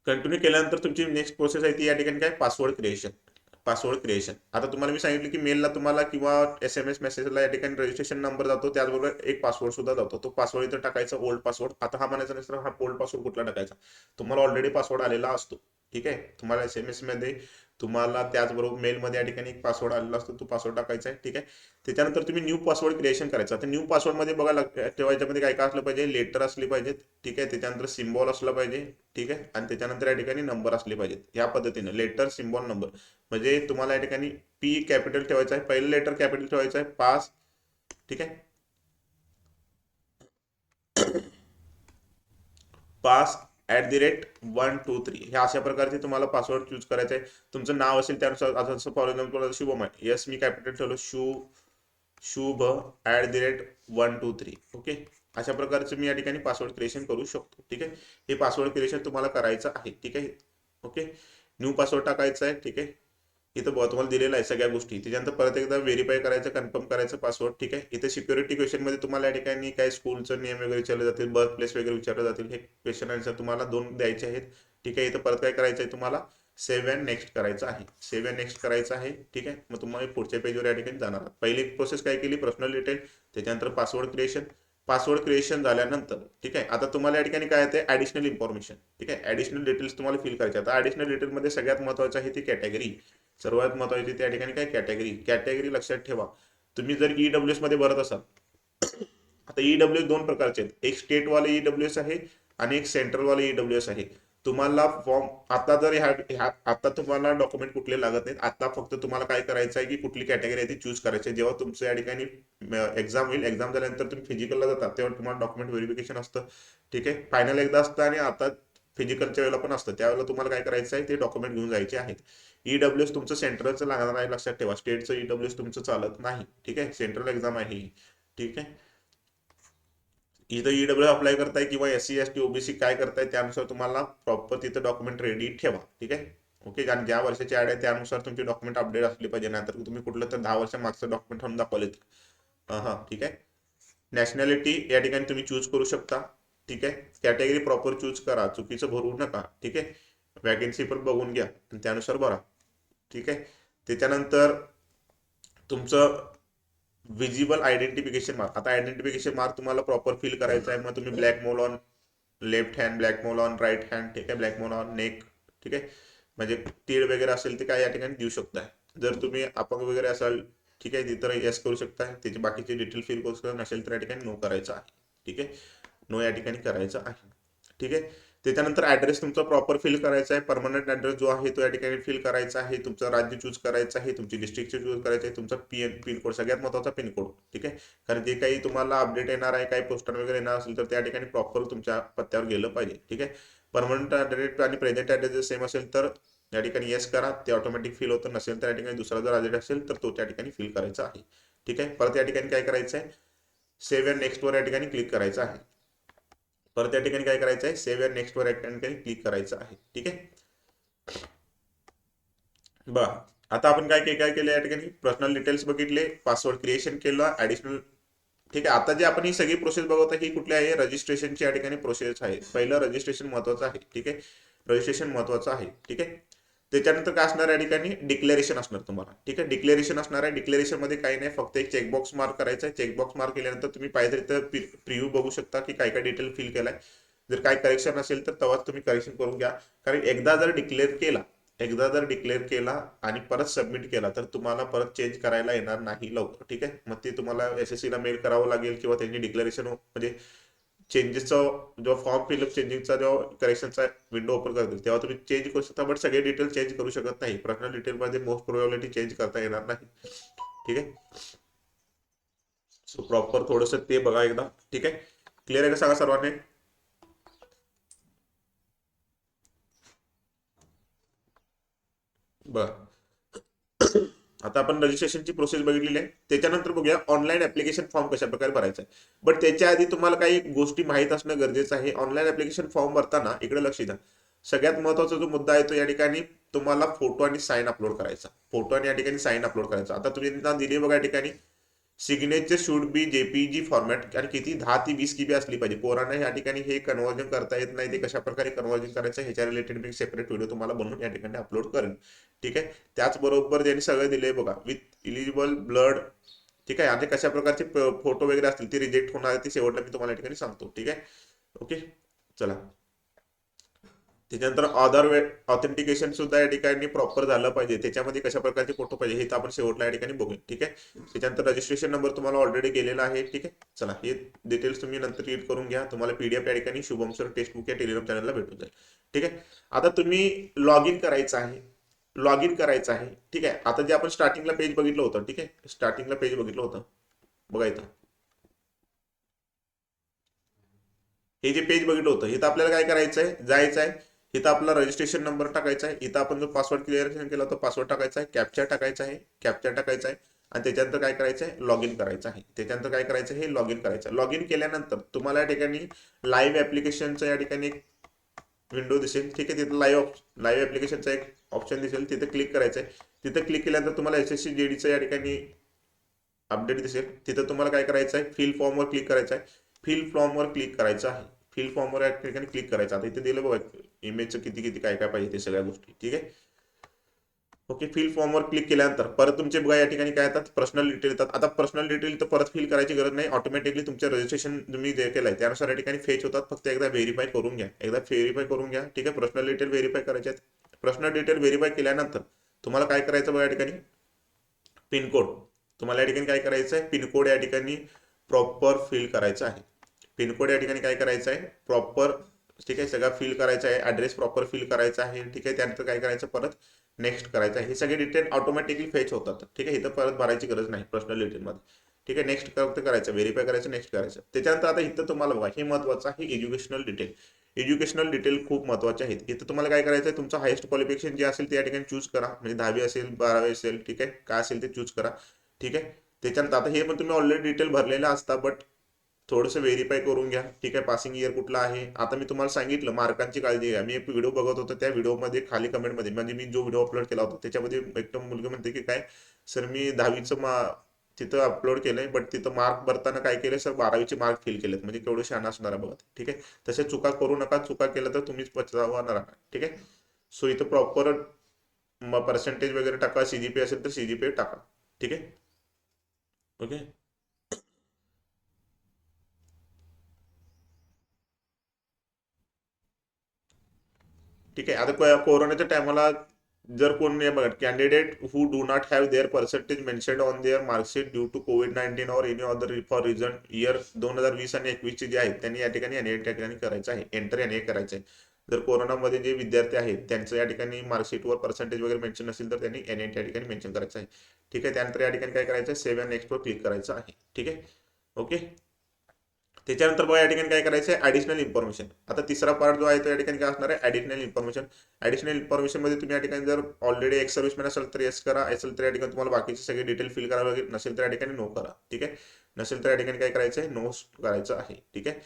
कंटिन्यू केल्यानंतर तुमची नेक्स्ट प्रोसेस आहे ती या ठिकाणी काय, पासवर्ड क्रिएशन. आता तुम्हाला मी सांगितलं की मेलला तुम्हाला किंवा SMS मेसेजला या ठिकाणी रजिस्ट्रेशन नंबर जातो, त्याचबरोबर एक पासवर्ड सुद्धा जातो. तो पासवर्ड इथं टाकायचा, ओल्ड पासवर्ड. आता हा म्हणायचा नसतं हा ओल्ड पासवर्ड कुठला टाकायचा, तुम्हाला ऑलरेडी पासवर्ड आलेला असतो, ठीक आहे. तुम्हाला SMS मध्ये, तुम्हाला त्याचबरोबर मेलमध्ये या ठिकाणी एक पासवर्ड आलेला असतो, तो पासवर्ड टाकायचा आहे, ठीक आहे. त्याच्यानंतर तुम्ही न्यू पासवर्ड क्रिएशन करायचा. आता न्यू पासवर्डमध्ये बघा ठेवायच्यामध्ये काय काय असलं पाहिजे, लेटर असले पाहिजेत, ठीक आहे. त्याच्यानंतर सिम्बॉल असलं पाहिजे, ठीक आहे. आणि त्याच्यानंतर या ठिकाणी नंबर असले पाहिजेत. या पद्धतीने लेटर, सिम्बॉल, नंबर. म्हणजे तुम्हाला या ठिकाणी पी कॅपिटल ठेवायचं आहे, पहिलं लेटर कॅपिटल ठेवायचं आहे, पास, ठीक आहे. पास @123 हे अशा प्रकारचे तुम्हाला पासवर्ड चूज करायचं आहे. तुमचं नाव असेल त्यानुसार, आता जसं फॉर एक्झाम्पल शुभम आहे, यस मी कॅपिटल ठेवलं, शुभ @123, ओके. अशा प्रकारचं मी या ठिकाणी पासवर्ड क्रिएशन करू शकतो, ठीक आहे. हे पासवर्ड क्रिएशन तुम्हाला करायचं आहे, ठीक आहे, ओके. न्यू पासवर्ड टाकायचा आहे, ठीक आहे. इथं तुम्हाला दिलेलं आहे सगळ्या गोष्टी. त्याच्यानंतर परत एकदा व्हेरीफाय करायचं, कन्फर्म करायचं पासवर्ड, ठीक आहे. इथे सिक्युरिटी क्वेश्चन मध्ये तुम्हाला या ठिकाणी काय स्कूलचं नेम वगैरे विचारले जातील, बर्थ प्लेस वगैरे विचारले जातील. हे क्वेश्चन आन्सर तुम्हाला 2 द्यायचे आहेत, ठीक आहे. इथं परत काय करायचं आहे, तुम्हाला सेव्ह अँड नेक्स्ट करायचं आहे, ठीक आहे. मग तुम्हाला पुढच्या पेजवर या ठिकाणी जाणार आहात. पहिली प्रोसेस काय केली, पर्सनल डिटेल, त्याच्यानंतर पासवर्ड क्रिएशन झाल्यानंतर, ठीक आहे. आता तुम्हाला या ठिकाणी काय येते, ऍडिशनल इन्फॉर्मेशन, ठीक आहे. ऍडिशनल डिटेल्स तुम्हाला फिल करायचे. आता ऍडिशनल डिटेलमध्ये सगळ्यात महत्त्वाचं आहे ती कॅटेगरी. सर्वात महत्त्वाची त्या ठिकाणी काय, कॅटेगरी लक्षात ठेवा. तुम्ही जर EWS मध्ये भरत असाल, आता EWS 2 प्रकारचे आहेत, एक स्टेटवाले EWS आहे आणि एक सेंट्रलवाले EWS आहे. तुम्हाला फॉर्म आता जर आता तुम्हाला डॉक्युमेंट कुठले लागत नाहीत. आता फक्त तुम्हाला काय करायचं आहे की कुठली कॅटेगरी आहे ती चूज करायची आहे. जेव्हा तुमचं या ठिकाणी एक्झाम होईल, एक्झाम झाल्यानंतर तुम्ही फिजिकलला जातात तेव्हा तुम्हाला डॉक्युमेंट व्हेरिफिकेशन असतं, ठीक आहे. फायनल एकदा असतं आणि आता फिजिकलच्या वेळेला पण असतं. त्यावेळेला तुम्हाला काय करायचं आहे, ते डॉक्युमेंट घेऊन जायचे आहेत. EWS तुमचं सेंट्रलचं लागणार आहे, लक्षात ठेवा. स्टेटचं EWS तुमचं चालत नाही, ठीक आहे. सेंट्रल एक्झाम आहे ही, ठीक आहे. इथं EWS अप्लाय करताय किंवा SC ST OBC काय करताय त्यानुसार तुम्हाला प्रॉपर तिथं डॉक्युमेंट रेडी ठेवा, ठीक आहे, ओके. आणि ज्या वर्षाची ऍड आहे त्यानुसार तुमची डॉक्युमेंट अपडेट असली पाहिजे, नाहीतर तुम्ही कुठलं तर 10 वर्ष मागचं डॉक्युमेंट आणून दाखवलेत. हां, ठीक आहे. नॅशनॅलिटी या ठिकाणी तुम्ही चूज करू शकता, ठीक आहे. कॅटेगरी प्रॉपर चूज करा, चुकीचं भरू नका, ठीक आहे. वॅकेन्सी पण बघून घ्या आणि त्यानुसार भरा, ठीक आहे. त्याच्यानंतर तुमचं विजिबल आयडेंटिफिकेशन मार्क. आता आयडेंटिफिकेशन मार्क तुम्हाला प्रॉपर फिल करायचा आहे. मग तुम्ही black mole on left hand, black mole on right hand, ठीक आहे, ब्लॅक मोल ऑन नेक, ठीक आहे. म्हणजे तीळ वगैरे असेल ते काय या ठिकाणी देऊ शकताय. जर तुम्ही अपंग वगैरे असाल, ठीक आहे, तिथं येस करू शकताय. त्याची बाकीची डिटेल फिल करू शकता. नसेल तर या ठिकाणी नो करायचं आहे, ठीक आहे. नो या ठिकाणी करायचं आहे, ठीक आहे. त्याच्यानंतर ऍड्रेस तुमचा प्रॉपर फिल करायचा आहे. परमनंट ऍड्रेस जो आहे तो या ठिकाणी फिल करायचा आहे. तुमचं राज्य चूज करायचं आहे, तुमची डिस्ट्रिक्ट चूज करायचं आहे, तुमचा पिनकोड सगळ्यात महत्त्वाचा पिनकोड. ठीक आहे, कारण जे काही तुम्हाला अपडेट येणार आहे, काही पोस्टर वगैरे येणार असेल तर त्या ठिकाणी प्रॉपर तुमच्या पत्त्यावर गेलं पाहिजे. ठीक आहे, परमनंट ऍड्रेस आणि प्रेझेंट ऍड्रेस जर सेम असेल तर या ठिकाणी येस करा, ते ऑटोमॅटिक फिल होतं. नसेल तर या ठिकाणी दुसरा जर ऍड्रेस असेल तर तो त्या ठिकाणी फिल करायचा आहे. ठीक आहे, परत या ठिकाणी काय करायचं आहे, सेव्ह अँड नेक्स्ट वर या ठिकाणी क्लिक करायचं आहे. परत या ठिकाणी काय करायचं आहे, सेव्ह अँड नेक्स्ट वर या ठिकाणी क्लिक करायचं आहे. ठीक आहे, बघा आता आपण काय काय केलं या ठिकाणी, पर्सनल डिटेल्स बघितले, पासवर्ड क्रिएशन केलं, ऍडिशनल. ठीक आहे, आता जे आपण ही सगळी प्रोसेस बघत आहे ही कुठली आहे, रजिस्ट्रेशनची या ठिकाणी प्रोसेस आहे. पहिलं रजिस्ट्रेशन महत्वाचं आहे. ठीक आहे, रजिस्ट्रेशन महत्वाचं आहे. ठीक आहे, त्याच्यानंतर काय असणार या ठिकाणी, डिक्लेरेशन असणार तुम्हाला. ठीक आहे, डिक्लेरेशन असणार आहे. डिक्लेरेशन मध्ये काही नाही, फक्त एक चेकबॉक्स मार्क करायचा आहे. चेकबॉक्स मार्क केल्यानंतर तुम्ही पाहिजे तर प्रिव्ह्यू बघू शकता की काय काय डिटेल फिल केलाय. जर काय करेक्शन असेल तर तेव्हाच तुम्ही करेक्शन करून घ्या. कारण एकदा जर डिक्लेअर केला आणि परत सबमिट केला तर तुम्हाला परत चेंज करायला येणार नाही लवकर. ठीक आहे, मग ते तुम्हाला एसएससी ला मेल करावं लागेल किंवा त्यांनी डिक्लेरेशन म्हणजे चेंजेसचा जो फॉर्म फिलअप चेंजिंगचा जेव्हा करेक्शनचा विंडो ओपन करतील तेव्हा तुम्ही चेंज करू शकता, बट सगळे डिटेल चेंज करू शकत नाही. पर्सनल डिटेलमध्ये मोस्ट प्रोबॅबिलिटी चेंज करता येणार नाही. ठीक आहे, सो प्रॉपर थोडंसं ते बघा एकदा. ठीक आहे, क्लिअर आहे का सांगा सर्वांनी. बरं, आता आपण रजिस्ट्रेशनची प्रोसेस बघितलेली आहे. त्याच्यानंतर बघूया ऑनलाईन ऍप्लिकेशन फॉर्म कशा प्रकारे भरायचा आहे. बट त्याच्या आधी तुम्हाला काही गोष्टी माहीत असणं गरजेचं आहे. ऑनलाईन ऍप्लिकेशन फॉर्म भरताना इकडे लक्ष द्या, सगळ्यात महत्वाचा जो मुद्दा आहे तो या ठिकाणी तुम्हाला फोटो आणि साईन अपलोड करायचा. फोटो आणि या ठिकाणी साईन अपलोड करायचा. आता तुम्ही दिली बघा या ठिकाणी, signature should be JPG format, आणि किती 10 ते 20 KB असली पाहिजे. पोरांना या ठिकाणी हे कन्वर्जन करता येत नाही, ते कशा प्रकारे कन्वर्जन करायचं ह्याच्या रिलेटेड मी सेपरेट व्हिडिओ तुम्हाला बनवून या ठिकाणी अपलोड करेन. ठीक आहे, त्याचबरोबर ज्यांनी सगळं दिले बघा, विथ इलिजिबल ब्लड. ठीक आहे, आणि कशा प्रकारचे फोटो वगैरे असतील ते रिजेक्ट होणार ते शेवटला मी तुम्हाला या ठिकाणी सांगतो. ठीक आहे, ओके, चला. त्याच्यानंतर आधार ऑथेंटिकेशन सुद्धा या ठिकाणी प्रॉपर झालं पाहिजे. त्याच्यामध्ये कशा प्रकारचे फोटो पाहिजे हे तर आपण शेवटला या ठिकाणी बघू. ठीक आहे, त्याच्यानंतर रजिस्ट्रेशन नंबर तुम्हाला ऑलरेडी गेलेला आहे. ठीक आहे, चला हे डिटेल्स तुम्ही नंतर रीड करून घ्या. तुम्हाला पीडीएफ या ठिकाणी शुभम सर टेक्स्ट बुक या टेलिग्राम चॅनलला भेटून जाईल. ठीक आहे, आता तुम्ही लॉग इन करायचं आहे. लॉग इन करायचं आहे. ठीक आहे, आता जे आपण स्टार्टिंगला पेज बघितलं होतं, ठीक आहे, स्टार्टिंगला पेज बघितलं होतं बघा इथं, हे जे पेज बघितलं होतं इथं आपल्याला काय करायचं आहे, जायचं आहे. इथं आपला रजिस्ट्रेशन नंबर टाकायचा आहे. इथं आपण जो पासवर्ड क्लिअर केला तो पासवर्ड टाकायचा आहे. कॅप्चा टाकायचा आहे. कॅप्चा टाकायचा आहे आणि त्याच्यानंतर काय करायचं आहे, लॉग इन करायचं आहे. त्याच्यानंतर काय करायचं आहे, लॉग इन करायचं. लॉग इन केल्यानंतर तुम्हाला या ठिकाणी लाईव्ह ऍप्लिकेशनचं या ठिकाणी एक विंडो दिसेल. ठीक आहे, तिथं लाईव्ह ऍप्लिकेशनचा एक ऑप्शन दिसेल, तिथे क्लिक करायचं आहे. तिथे क्लिक केल्यानंतर तुम्हाला एसएससी जेडीचं या ठिकाणी अपडेट दिसेल. तिथं तुम्हाला काय करायचं आहे, फिल फॉर्मवर क्लिक करायचं आहे. फिल फॉर्मवर क्लिक करायचं आहे. फिल फॉर्मवर या ठिकाणी क्लिक करायचं. आता इथे दिलं बघा इमेजचं किती किती काय काय पाहिजे ते सगळ्या गोष्टी. ठीक आहे, ओके, फिल फॉर्मवर क्लिक केल्यानंतर परत तुमचे बघा या ठिकाणी काय येतात, पर्सनल डिटेल येतात. आता पर्सनल डिटेल तर परत फिल करायची गरज नाही, ऑटोमॅटिकली तुमचं रजिस्ट्रेशन तुम्ही जे केलंय त्यानुसार या ठिकाणी फेच होतात. फक्त एकदा व्हेरीफाय करून घ्या. एकदा व्हेरीफाय करून घ्या. ठीक आहे, पर्सनल डिटेल व्हेरीफाय करायचे आहेत. पर्सनल डिटेल व्हेरीफाय केल्यानंतर तुम्हाला काय करायचं बघा या ठिकाणी, पिनकोड. तुम्हाला या ठिकाणी काय करायचं आहे, पिनकोड या ठिकाणी प्रॉपर फिल करायचं आहे. पिनकोड या ठिकाणी काय करायचं आहे, प्रॉपर. ठीक आहे, सगळं फिल करायचं आहे. ऍड्रेस प्रॉपर फिल करायचा आहे. ठीक आहे, त्यानंतर काय करायचं, परत नेक्स्ट करायचं आहे. हे सगळे डिटेल ऑटोमॅटिकली फेच होतात. ठीक आहे, इथं परत भरायची गरज नाही पर्सनल डिटेलमध्ये. ठीक आहे, नेक्स्ट करायचं, व्हेरीफाय करायचं, नेक्स्ट करायचं. त्याच्यानंतर आता इथं तुम्हाला बघा हे महत्वाचं आहे, एज्युकेशनल डिटेल. एज्युकेशनल डिटेल खूप महत्वाचे आहेत. इथं तुम्हाला काय करायचं आहे, तुमचं हायेस्ट क्वालिफिकेशन जे असेल ते या ठिकाणी चूज करा. म्हणजे 10वी असेल, 12वी असेल, ठीक आहे, काय असेल ते चूज करा. ठीक आहे, त्याच्यानंतर आता हे पण तुम्ही ऑलरेडी डिटेल भरलेलं असता, बट थोडंसं व्हेरीफाय करून घ्या. ठीक आहे, पासिंग इयर कुठला आहे. आता मी तुम्हाला सांगितलं मार्कांची काळजी घ्या. मी एक व्हिडिओ बघत होतो, त्या व्हिडिओमध्ये खाली कमेंटमध्ये म्हणजे मी जो व्हिडिओ अपलोड केला होता त्याच्यामध्ये एकदम मुलगी म्हणते की काय सर मी 10वीचं तिथं अपलोड केलंय, बट तिथं मार्क भरताना काय केलं सर 12वीचे मार्क फिल केलेत. म्हणजे केवढं शहाणा असणार आहे बघा. ठीक आहे, तसे चुका करू नका. चुका केलं तर तुम्हीच पछतावणार आहात. ठीक आहे, सो इथं प्रॉपर पर्सेंटेज वगैरे टाका. सीजीपी असेल तर सीजीपी टाका. ठीक आहे, ओके. ठीक आहे, आता कोरोनाच्या टायमाला जर कोण नाही बघा, candidate who do not have their percentage mentioned on their marksheet due to कोविड-19 or any other for reason year 2020 आणि 21 जे आहेत त्यांनी या ठिकाणी या ठिकाणी करायचं आहे, एंटर याने करायचं आहे. जर कोरोनामध्ये जे विद्यार्थी आहेत त्यांचं या ठिकाणी मार्कशीटवर पर्सेंटेज वगैरे मेन्शन नसेल तर त्यांनी NNT या ठिकाणी मेन्शन करायचं आहे. ठीक आहे, त्यानंतर या ठिकाणी काय करायचं आहे, सेव्ह नेक्स्टवर क्लिक करायचं आहे. ठीक आहे, ओके. त्याच्यानंतर बघा या ठिकाणी काय करायचं आहे, ॲडिशनल इन्फॉर्मेशन. आता तिसरा पार्ट जो आहे तो या ठिकाणी काय असणार आहे, ॲडिशनल इन्फॉर्मेशन. ॲडिशनल इन्फॉर्मेशनमध्ये तुम्ही या ठिकाणी जर ऑलरेडी एक्स सर्व्हिसमॅन असेल तर येस करा, असेल तर या ठिकाणी तुम्हाला बाकीचे सगळे डिटेल फिल करावं लागेल, नसेल तर या ठिकाणी नो करा. ठीक आहे, नसेल तर या ठिकाणी काय करायचं आहे, नो करायचं आहे. ठीक आहे,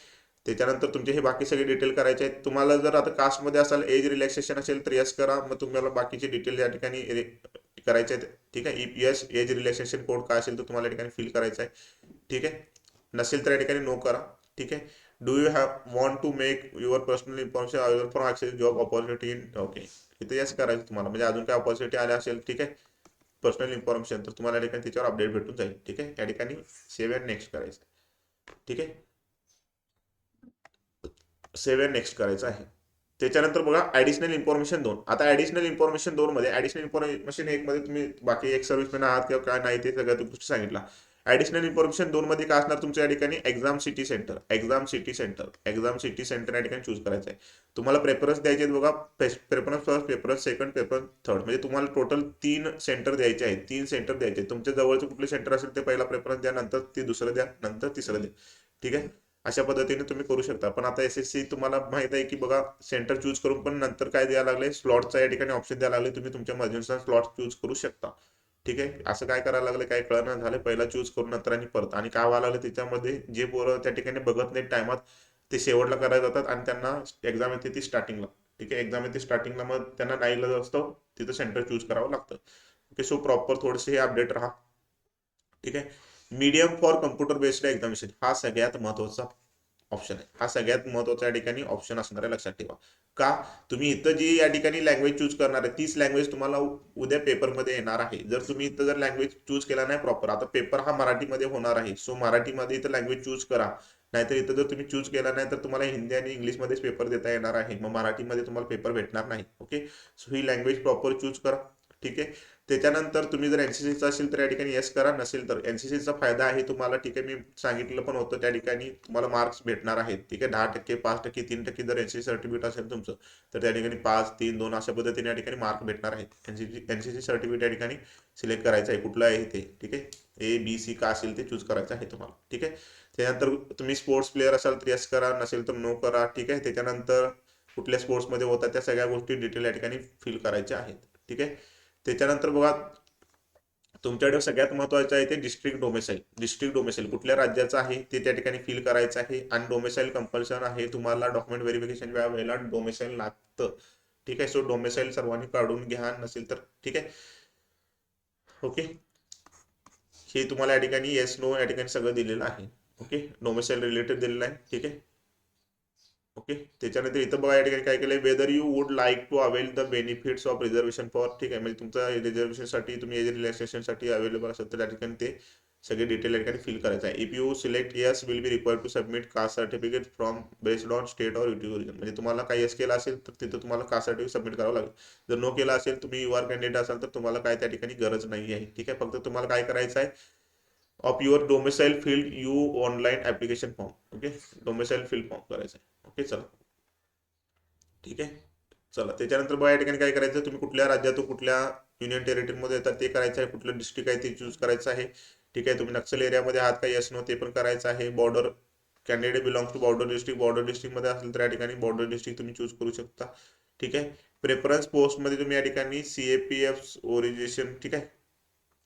त्याच्यानंतर तुमचे हे बाकी सगळे डिटेल करायचे आहेत. तुम्हाला जर आता कास्टमध्ये असाल, एज रिलॅक्सेशन असेल तर येस करा, मग तुम्हाला बाकीचे डिटेल या ठिकाणी करायचे आहेत. ठीक आहे, यस एज रिलॅक्सेशन कोड काय असेल तर तुम्हाला या ठिकाणी फिल करायचं आहे. ठीक आहे, नसेल तर या ठिकाणी नो करा. ठीक आहे, do you have want to make your personal information available for access job opportunity in, okay, इथे यस करायचं तुम्हाला, म्हणजे अजून काय ऑपॉर्च्युनिटी आल्या असेल, ठीक आहे, पर्सनल इन्फॉर्मेशन, तर तुम्हाला या ठिकाणी त्याच्यावर अपडेट भेटून जाईल. ठीक आहे, या ठिकाणी सेव्ह अँड नेक्स्ट करायचं. ठीक आहे, सेव्ह अँड नेक्स्ट करायचं आहे. त्याच्यानंतर बघा ॲडिशनल इन्फॉर्मेशन 2. आता ॲडिशनल इन्फॉर्मेशन 2 मध्ये, ॲडिशनल इन्फॉर्मेशन 1 मध्ये तुम्ही बाकी एक सर्व्हिसमॅन आहात किंवा काय नाही ते सगळ्या गोष्टी सांगितला. ॲडिशनल इन्फॉर्मेशन 2 मध्ये काय असणार तुमच्या या ठिकाणी, exam city centre, exam city centre, exam city centre या ठिकाणी चूज करायचं आहे. तुम्हाला प्रेफरन्स द्यायचे आहेत बघा, preference first, preference second, preference third, म्हणजे तुम्हाला टोटल 3 सेंटर द्यायचे आहेत. 3 सेंटर द्यायचे आहेत. तुमच्या जवळचं कुठले सेंटर असेल ते पहिला प्रेफरन्स द्या, नंतर ते दुसरं द्या, नंतर तिसरं द्या. ठीक आहे, अशा पद्धतीने तुम्ही करू शकता. पण आता SSC तुम्हाला माहित आहे की बघा, सेंटर चूज करून पण नंतर काय द्यायला लागले, स्लॉटचा या ठिकाणी ऑप्शन द्यायला लागले, तुम्ही तुमच्या मर्जीनुसार स्लॉट चूज करू शकता. ठीक आहे, असं काय करायला लागलं, काय कळणार झालं, पहिला चूज करून नंतर आणि परत, आणि काय व्हायला लागलं त्याच्यामध्ये, जे पोरं त्या ठिकाणी बघत नाही टायमात ते शेवटला करायला जातात आणि त्यांना एक्झाम येते ती स्टार्टिंगला. ठीक आहे, एक्झाम येते स्टार्टिंगला, मग त्यांना नाईलाज असतं, तिथं सेंटर चूज करावं लागतं. ओके, सो प्रॉपर थोडेसे हे अपडेट राहा. ठीक आहे, medium for computer based examination हा सगळ्यात महत्त्वाचा ऑप्शन आहे. हा सगळ्यात महत्त्वाचा या ठिकाणी ऑप्शन असणार आहे, लक्षात ठेवा. का, तुम्ही इथं जी या ठिकाणी लँग्वेज चूज करणार आहे तीच लँग्वेज तुम्हाला उद्या पेपरमध्ये येणार आहे. जर तुम्ही इथं जर लँग्वेज चूज केला नाही प्रॉपर, आता पेपर हा मराठीमध्ये होणार आहे, सो मराठीमध्ये इथं लँग्वेज चूज करा. नाहीतर इथं जर तुम्ही चूज केला नाही तर तुम्हाला हिंदी आणि इंग्लिशमध्येच पेपर देता येणार आहे, मग मराठीमध्ये तुम्हाला पेपर भेटणार नाही. ओके, सो ही लँग्वेज प्रॉपर चूज करा. ठीक आहे, त्याच्यानंतर तुम्ही जर NCCचा असेल तर या ठिकाणी येस करा, नसेल तर NCCचा फायदा आहे तुम्हाला. ठीक आहे, मी सांगितलं पण होतं, त्या ठिकाणी तुम्हाला मार्क्स भेटणार आहेत. ठीक आहे, 10%, 5%, 3% जर NCC सर्टिफिकेट असेल तुमचं तर त्या ठिकाणी 5, 3, 2 अशा पद्धतीने या ठिकाणी मार्क भेटणार आहेत. NCC सर्टिफिकेट या ठिकाणी सिलेक्ट करायचं आहे, कुठलं आहे ते. ठीक आहे, A, B, C का असेल ते चूज करायचं आहे तुम्हाला. ठीक आहे, त्यानंतर तुम्ही स्पोर्ट्स प्लेअर असाल तर येस करा, नसेल तर नो करा. ठीक आहे, त्याच्यानंतर कुठल्या स्पोर्ट्समध्ये होतात त्या सगळ्या गोष्टी डिटेल या ठिकाणी फिल करायच्या आहेत. ठीक आहे, त्याच्यानंतर बघा तुमच्याकडे सगळ्यात महत्त्वाचं आहे ते डिस्ट्रिक्ट डोमेसाईल. डिस्ट्रिक्ट डोमेसाईल कुठल्या राज्याचं आहे ते त्या ठिकाणी फिल करायचं आहे, आणि डोमेसाईल कंपल्शन आहे. तुम्हाला डॉक्युमेंट व्हेरिफिकेशन वेळेला डोमेसाईल लागतं. ठीक आहे, सो डोमेसाईल सर्वांनी काढून घ्या, नसेल तर. ठीक आहे, ओके, हे तुम्हाला या ठिकाणी येस नो या ठिकाणी सगळं दिलेलं आहे. ओके, डोमेसाईल रिलेटेड दिलेलं आहे. ठीक आहे, ओके, त्याच्यानंतर इथं बघा या ठिकाणी काय केलंय, whether you would like to avail the benefits of reservation for. ठीक आहे, म्हणजे तुमचा रिझर्वेशनसाठी तुम्ही एज रिलॅक्सेशनसाठी अवेलेबल असेल तर त्या ठिकाणी ते सगळे डिटेल या ठिकाणी फिल करायचं आहे. If you select yes will be required to submit caste certificate from based on state or UT origin, म्हणजे तुम्हाला काय येस केला असेल तर तिथं तुम्हाला कास्ट सर्टिफिकेट सबमिट करावं लागेल. जर नो केला असेल, तुम्ही युआर कॅन्डिडेट असाल तर तुम्हाला काय त्या ठिकाणी गरज नाही आहे. ठीक आहे, फक्त तुम्हाला काय करायचं आहे, of your domicile field you online application form. Okay, domicile field form करायचं आहे. ओके, चला. ठीक आहे, चला. त्याच्यानंतर बघा या ठिकाणी काय करायचं, तुम्ही कुठल्या राज्यातून कुठल्या युनियन टेरिटरीमध्ये येतात ते करायचं आहे, कुठलं डिस्ट्रिक्ट आहे ते चूज करायचं आहे. ठीक आहे, तुम्ही नक्सल एरियामध्ये आहात का, येस नो ते पण करायचं आहे. Border candidate belongs to border डिस्ट्रिक्टमध्ये असेल तर या ठिकाणी बॉर्डर डिस्ट्रिक्ट तुम्ही चूज करू शकता. ठीक आहे, प्रेफरन्स पोस्टमध्ये तुम्ही या ठिकाणी CAPF ओरिजिनेशन. ठीक आहे,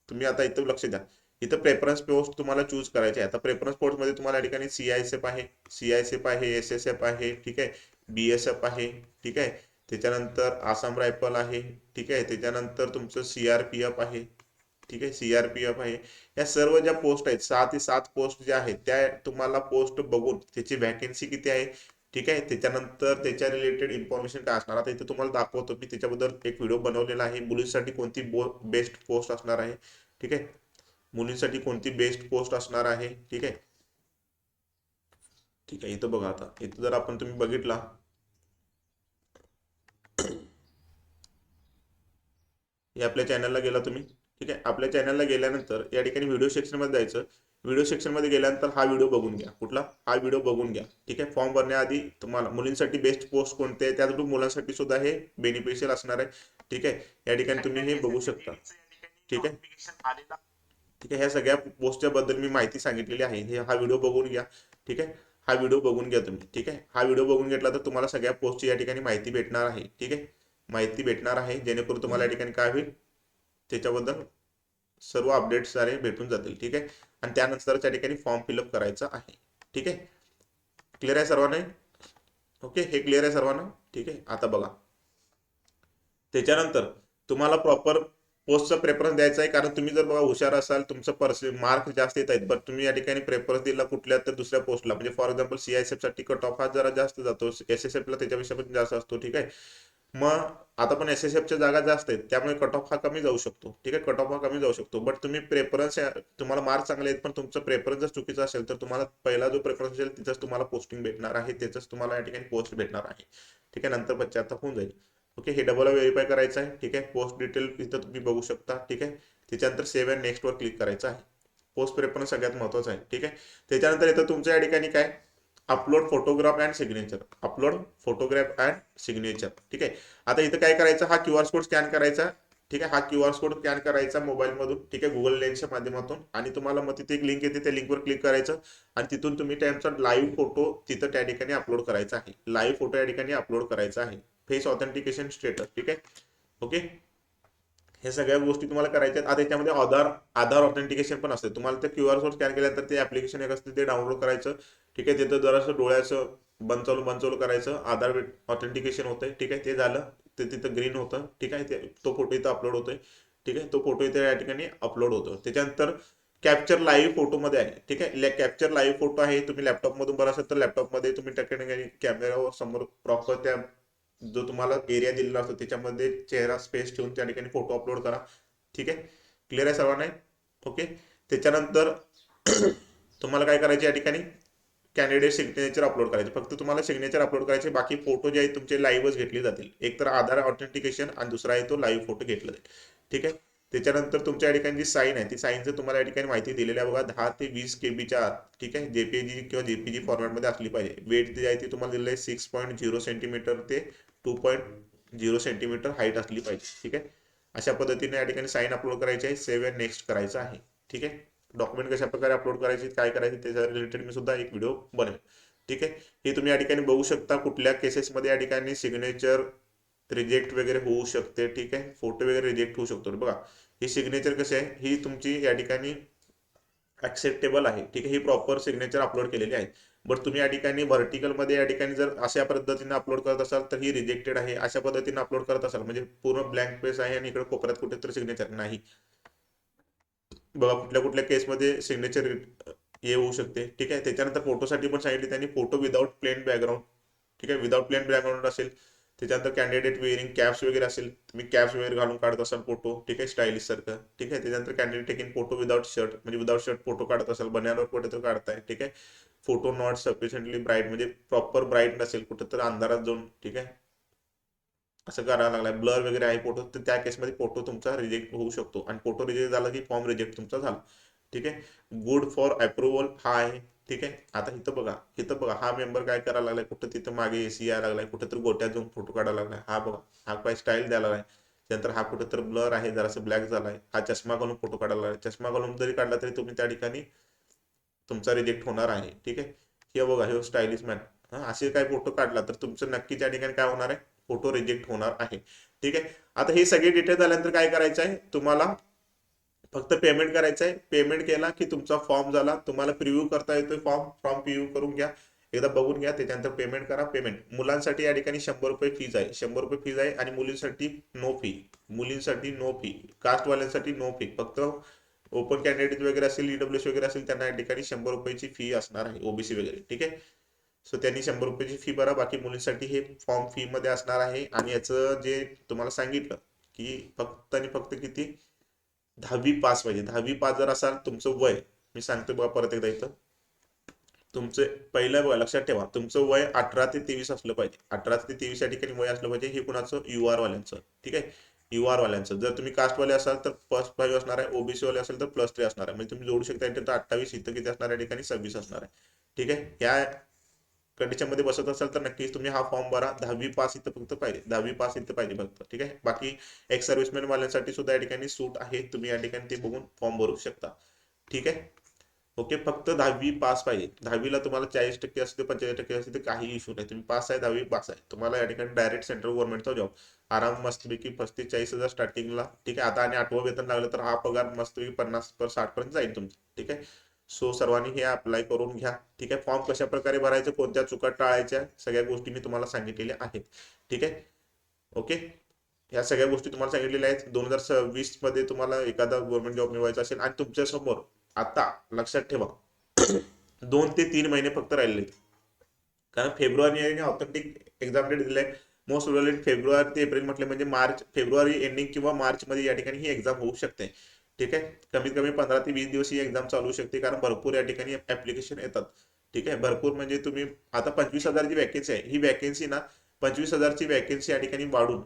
तुम्ही आता इथं लक्ष द्या, इथं प्रेफरन्स पोस्ट तुम्हाला चूज करायचे आहे. आता प्रेफरन्स पोस्टमध्ये तुम्हाला या ठिकाणी CISF आहे, CISF आहे, SSF आहे. ठीक आहे, BSF आहे. ठीक आहे, त्याच्यानंतर आसाम रायफल आहे. ठीक आहे, त्याच्यानंतर तुमचं CRPF आहे. ठीक आहे, CRPF आहे. या सर्व ज्या पोस्ट आहेत, 6 ते 7 पोस्ट ज्या आहेत त्या तुम्हाला पोस्ट बघून त्याची व्हॅकन्सी किती आहे. ठीक आहे, त्याच्यानंतर त्याच्या रिलेटेड इन्फॉर्मेशन काय असणार, आता इथे तुम्हाला दाखवतो मी, त्याच्याबद्दल एक व्हिडिओ बनवलेला आहे. मुलींसाठी कोणती बेस्ट पोस्ट असणार आहे. ठीक आहे, मुलींसाठी कोणती बेस्ट पोस्ट असणार आहे. ठीक आहे, ठीक आहे, इथं बघा, आता इथं जर आपण तुम्ही बघितला, हे आपल्या चॅनलला गेला तुम्ही. ठीक आहे, आपल्या चॅनलला गेल्यानंतर या ठिकाणी व्हिडिओ सेक्शनमध्ये जायचं. व्हिडिओ सेक्शन मध्ये गेल्यानंतर हा व्हिडिओ बघून घ्या. कुठला? हा व्हिडिओ बघून घ्या. ठीक आहे. फॉर्म भरण्याआधी तुम्हाला मुलींसाठी बेस्ट पोस्ट कोणते आहे, त्याचबरोबर मुलांसाठी सुद्धा हे बेनिफिशियल असणार आहे. ठीक आहे. या ठिकाणी तुम्ही हे बघू शकता. ठीक आहे. ठीक आहे. ह्या सगळ्या पोस्टच्या बद्दल मी माहिती सांगितलेली आहे. हा व्हिडिओ बघून घ्या. ठीक आहे. हा व्हिडिओ बघून घ्या तुम्ही. ठीक आहे. हा व्हिडिओ बघून घेतला तर तुम्हाला सगळ्या पोस्टची या ठिकाणी माहिती भेटणार आहे. ठीक आहे. माहिती भेटणार आहे, जेणेकरून तुम्हाला या ठिकाणी काय होईल, त्याच्याबद्दल सर्व अपडेट्स सारे भेटून जातील. ठीक आहे. आणि त्यानंतर त्या ठिकाणी फॉर्म फिलअप करायचा आहे. ठीक आहे. क्लिअर आहे सर्वांना? ओके, हे क्लिअर आहे सर्वांना? ठीक आहे. आता बघा, त्याच्यानंतर तुम्हाला प्रॉपर पोस्टचा प्रेफरन्स द्यायचा आहे. कारण तुम्ही जर बघा हुशार असाल, तुमचं मार्क जास्त येत आहेत, बट तुम्ही या ठिकाणी प्रेफरन्स दिला कुठल्या तर दुसऱ्या पोस्टला, म्हणजे फॉर एक्झाम्पल CISF साठी कट ऑफ हा जरा जास्त जातो, SSF ला त्याच्यापेक्षा पण जास्त असतो. ठीक आहे. मग आता पण SSFच्या जागा जास्त आहेत, त्यामुळे कट ऑफ हा कमी जाऊ शकतो. ठीक आहे. कट ऑफ हा कमी जाऊ शकतो, बट तुम्ही प्रेफरन्स, तुम्हाला मार्क चांगले आहेत पण तुमचं प्रेफरन्स जर चुकीचा असेल तर तुम्हाला पहिला जो प्रेफरन्स असेल तिथंच तुम्हाला पोस्टिंग भेटणार आहे, त्याच तुम्हाला या ठिकाणी पोस्ट भेटणार आहे. ठीक आहे. नंतर पश्चाताप होऊन जाईल. ओके, हे डबल व्हेरीफाय करायचं आहे. ठीक आहे. पोस्ट डिटेल इथं तुम्ही बघू शकता. ठीक आहे. त्याच्यानंतर सेव्ह अँड नेक्स्ट वर क्लिक करायचं आहे. पोस्ट प्रेफरन्स सगळ्यात महत्त्वाचं आहे. ठीक आहे. त्याच्यानंतर इथं तुमच्या या ठिकाणी काय, upload photograph and signature, upload photograph and signature. ठीक आहे. आता इथं काय करायचं, हा QR कोड स्कॅन करायचा. ठीक आहे. हा QR कोड स्कॅन करायचा मोबाईल मधून. ठीक आहे. गुगल लेन्सच्या माध्यमातून, आणि तुम्हाला मग तिथे एक लिंक येते, त्या लिंकवर क्लिक करायचं आणि तिथून तुम्ही त्यांचा लाईव्ह फोटो तिथं त्या ठिकाणी अपलोड करायचा आहे. लाईव्ह फोटो या ठिकाणी अपलोड करायचा आहे. Face authentication status. ठीक आहे. ओके, हे सगळ्या गोष्टी तुम्हाला करायच्या आहेत. आता याच्यामध्ये आधार ऑथेंटिकेशन पण असते. तुम्हाला ते QR कोड स्कॅन केल्यानंतर ते ऍप्लिकेशन एक असते, ते डाउनलोड करायचं. ठीक आहे. तिथं जरासं डोळ्याचं बंद चालू करायचं, आधार ऑथेंटिकेशन होतंय. ठीक आहे. ते झालं, ते तिथं ग्रीन होतं. ठीक आहे. तो फोटो इथं अपलोड होतोय. ठीक आहे. तो फोटो इथे या ठिकाणी अपलोड होतो. त्याच्यानंतर कॅप्चर लाईव्ह फोटो मध्ये आहे. ठीक आहे. कॅप्चर लाईव्ह फोटो आहे, तुम्ही लॅपटॉप मधून बघा असेल तर लॅपटॉपमध्ये तुम्ही त्या ठिकाणी कॅमेरावर समोर प्रॉपर त्या जो तुम्हाला एरिया दिलेला असतो त्याच्यामध्ये चेहरा स्पेस ठेवून त्या ठिकाणी फोटो अपलोड करा. ठीक आहे. क्लिअर आहे सर्वांना? ओके. त्याच्यानंतर तुम्हाला काय करायचे, या ठिकाणी कॅन्डिडेट सिग्नेचर अपलोड करायचे. फक्त तुम्हाला सिग्नेचर अपलोड करायचे, बाकी फोटो जे आहेत तुमचे लाईव्हच घेतले जातील. एक तर आधार ऑथेंटिकेशन आणि दुसरा आहे तो लाईव्ह फोटो घेतला जाईल. ठीक आहे. त्याच्यानंतर तुमच्या या ठिकाणी जी साईन आहे, ती साईनचं तुम्हाला या ठिकाणी माहिती दिलेली आहे बघा, 10 ते 20 KBच्या आत. ठीक आहे. JPG किंवा JPG फॉर्मॅटमध्ये असली पाहिजे. वेट जे आहे ती तुम्हाला दिलेलं आहे 6.0 सेंटीमीटर ते 2.0 सेंटीमीटर हाईट असली पाहिजे. ठीक आहे. अशा पद्धतीने या ठिकाणी साईन अपलोड करायची आहे. सेव्ह अँड नेक्स्ट करायचं आहे. ठीक आहे. डॉक्युमेंट कशा प्रकारे अपलोड करायचे, काय करायचे, त्याच्या रिलेटेड मी सुद्धा एक व्हिडिओ बनवेन. ठीक आहे. हे तुम्ही या ठिकाणी बघू शकता, कुठल्या केसेसमध्ये या ठिकाणी सिग्नेचर रिजेक्ट वगैरे होऊ शकते. ठीक आहे. फोटो वगैरे रिजेक्ट होऊ शकतो. बघा, ही सिग्नेचर कशी आहे, ही तुमची या ठिकाणी ऍक्सेप्टेबल आहे. ठीक आहे. ही प्रॉपर सिग्नेचर अपलोड केलेली आहे. बट तुम्ही या ठिकाणी व्हर्टिकल मध्ये या ठिकाणी जर अशा पद्धतीने अपलोड करत असाल तर ही रिजेक्टेड आहे. अशा पद्धतीने अपलोड करत असाल म्हणजे पूर्ण ब्लँक पेज आहे आणि इकडे कोपऱ्यात कुठेतरी सिग्नेचर नाही. बघा, कुठल्या कुठल्या केसमध्ये सिग्नेचर हे होऊ शकते. ठीक आहे. त्याच्यानंतर फोटोसाठी पण सांगितले त्यांनी, फोटो विदाउट प्लेन बॅकग्राऊंड. ठीक आहे. विदाउट प्लेन बॅकग्राऊंड असेल. त्याच्यानंतर कॅन्डिडेट वेअरिंग कॅप्स वगैरे असेल, तुम्ही कॅप्स वगैरे घालून काढत असाल फोटो. ठीक आहे. स्टाईलिश सारखं. ठीक आहे. त्याच्यानंतर candidate taking photo without shirt, म्हणजे विदाउट शर्ट फोटो काढत असाल, बन्यावर कुठेतरी काढताय. ठीक आहे. फोटो नॉट सफिशियंटली ब्राईट, म्हणजे प्रॉपर ब्राईट नसेल, कुठेतरी अंधारात जाऊन. ठीक आहे. असं करायला लागलाय, ब्लर वगैरे आहे फोटो, तर त्या केसमध्ये फोटो तुमचा रिजेक्ट होऊ शकतो. आणि फोटो रिजेक्ट झाला की फॉर्म रिजेक्ट तुमचा झाला. ठीक आहे. गुड फॉर अप्रुव्हल हा आहे. ठीक आहे. आता इथं बघा हा मेंबर काय करायला लागलाय, कुठं तिथं मागे AC यायला लागलाय, कुठेतरी गोट्यात जाऊन फोटो काढायला लागलाय. हा बघा, हा काय स्टाईल द्यायला लागलाय. त्यानंतर हा कुठेतरी ब्लर आहे, जरासं ब्लॅक झालाय. हा चष्मा घालून फोटो काढायला लागलाय. चष्मा घालून जरी काढला तरी तुम्ही त्या ठिकाणी तुमचा रिजेक्ट होणार आहे. ठीक आहे. हे बघा, हे स्टायलिश मॅन, असे काय फोटो काढला तर तुमचं नक्की त्या ठिकाणी काय होणार आहे, फोटो रिजेक्ट होणार आहे. ठीक आहे. आता हे सगळे डिटेल झाल्यानंतर काय करायचं आहे, तुम्हाला फक्त पेमेंट करायचं आहे. पेमेंट केला की तुमचा फॉर्म झाला. तुम्हाला प्रिव्ह्यू करता येतोय फॉर्म प्रिव्ह्यू करून घ्या, एकदा बघून घ्या, त्याच्यानंतर पेमेंट करा. पेमेंट मुलांसाठी या ठिकाणी 100 रुपये फीज आहे, 100 रुपये फीज आहे. आणि मुलींसाठी नो फी, मुलींसाठी नो फी, कास्टवाल्यांसाठी नो फी. फक्त ओपन कॅन्डिडेट वगैरे असेल, EWS वगैरे असेल, त्यांना या ठिकाणी 100 रुपयाची फी असणार आहे, OBC वगैरे. ठीक आहे. सो त्यांनी 100 रुपयाची फी भरा, बाकी मुलींसाठी हे फॉर्म फी मध्ये असणार आहे. आणि याचं जे तुम्हाला सांगितलं की फक्त आणि फक्त किती, 10वी पास पाहिजे. 10वी पास जर असाल, तुमचं वय, मी सांगतो बघा परत एकदा, इथं तुमचं पहिलं बघा, लक्षात ठेवा, तुमचं वय 18 ते 23 असलं पाहिजे. 18 ते 23 या ठिकाणी वय असलं पाहिजे. हे कुणाचं, UR वाल्यांचं. ठीक आहे. UR वाल्यांचं. जर तुम्ही कास्टवाले असाल तर +5 असणार आहे, ओबीसी वाले असेल तर +3 असणार आहे. म्हणजे तुम्ही जोडू शकता. इथे तर 28, इथं किती असणार आहे, ठिकाणी 26 असणार आहे. ठीक आहे. या कंडिशनमध्ये बसत असाल तर नक्कीच तुम्ही हा फॉर्म भरा. 10वी पास इथं फक्त पाहिजे, 10वी पास इथं पाहिजे फक्त. ठीक आहे. बाकी एक्स सर्व्हिसमॅन वाल्यांसाठी सुद्धा या ठिकाणी सूट आहे, तुम्ही या ठिकाणी ते बघून फॉर्म भरू शकता. ठीक आहे. ओके. फक्त 10वी पास पाहिजे. 10वीला तुम्हाला 40% असते, 45% असते, काही इश्यू नाही. तुम्ही पास आहे, 10वी पास आहे, तुम्हाला या ठिकाणी डायरेक्ट सेंट्रल गव्हर्नमेंटचा जॉब आराम मस्तपैकी 35-40 हजार स्टार्टिंगला. ठीक आहे. आता आणि 8वं वेतन लागलं तर हा पगार मस्तपैकी 50-60 पर्यंत जाईल तुमचं. ठीक आहे. सो सर्वांनी हे अप्लाय करून घ्या. ठीक आहे. फॉर्म कशा प्रकारे भरायचं, कोणत्या चुका टाळायच्या, सगळ्या गोष्टी मी तुम्हाला सांगितलेल्या आहेत. ठीक आहे. ओके. ह्या सगळ्या गोष्टी तुम्हाला सांगितलेल्या आहेत. 2026 मध्ये तुम्हाला एखादा गव्हर्नमेंट जॉब मिळवायचा असेल आणि तुमच्या समोर आता लक्षात ठेवा 2 ते 3 महिने फक्त राहिले, कारण फेब्रुवारी आणि ऑथेंटिक एक्झाम डेट दिलाय. मोस्ट प्रोबेबली फेब्रुवारी ते एप्रिल म्हटले म्हणजे मार्च, फेब्रुवारी एंडिंग किंवा मार्च मध्ये या ठिकाणी ही एक्झाम होऊ शकते. ठीक आहे. कमीत कमी 15 ते 20 दिवस ही एक्झाम चालू शकते, कारण भरपूर या ठिकाणी ऍप्लिकेशन येतात. ठीक आहे. भरपूर म्हणजे तुम्ही आता 25,000 जी वॅकेन्सी आहे, ही वॅकेन्सी ना 25,000ची वॅकेन्सी या ठिकाणी वाढून,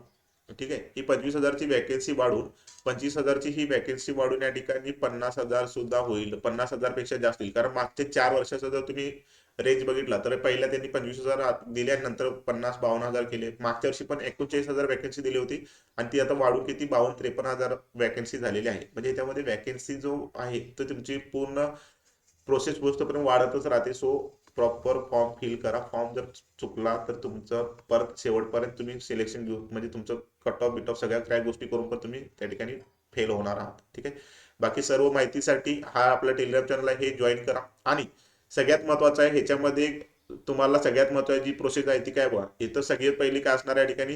ठीक आहे, ही 25,000ची वॅकेन्सी वाढून 25,000ची ही वॅकेन्सी वाढून या ठिकाणी 50,000 सुद्धा होईल. 50,000 पेक्षा जास्त होईल, कारण मागच्या 4 वर्षाचा जर तुम्ही रेंज बघितला तर पहिला त्यांनी 25,000 दिले आणि नंतर 50-52,000 केले. मागच्या वर्षी पण 39,000 वॅकन्सी दिली होती आणि ती आता वाढून किती 52-53,000 वॅकन्सी झालेली आहे. म्हणजे त्यामध्ये वॅकन्सी जो आहे तर तुमची पूर्ण प्रोसेस पोहोचपर्यंत वाढतच राहते. सो प्रॉपर फॉर्म फिल करा. फॉर्म जर चुकला तर तुमचं परत शेवटपर्यंत तुम्ही सिलेक्शन घेऊ, म्हणजे तुमचं कट ऑफ बिट ऑफ सगळ्या काय गोष्टी करून पण तुम्ही त्या ठिकाणी फेल होणार आहात. ठीक आहे. बाकी सर्व माहितीसाठी हा आपला टेलिग्राम चॅनल आहे, हे जॉईन करा. आणि सगळ्यात महत्वाचं आहे ह्याच्यामध्ये, तुम्हाला सगळ्यात महत्वाची प्रोसेस आहे ती काय बघा. इथं सगळ्यात पहिली काय असणार आहे, या ठिकाणी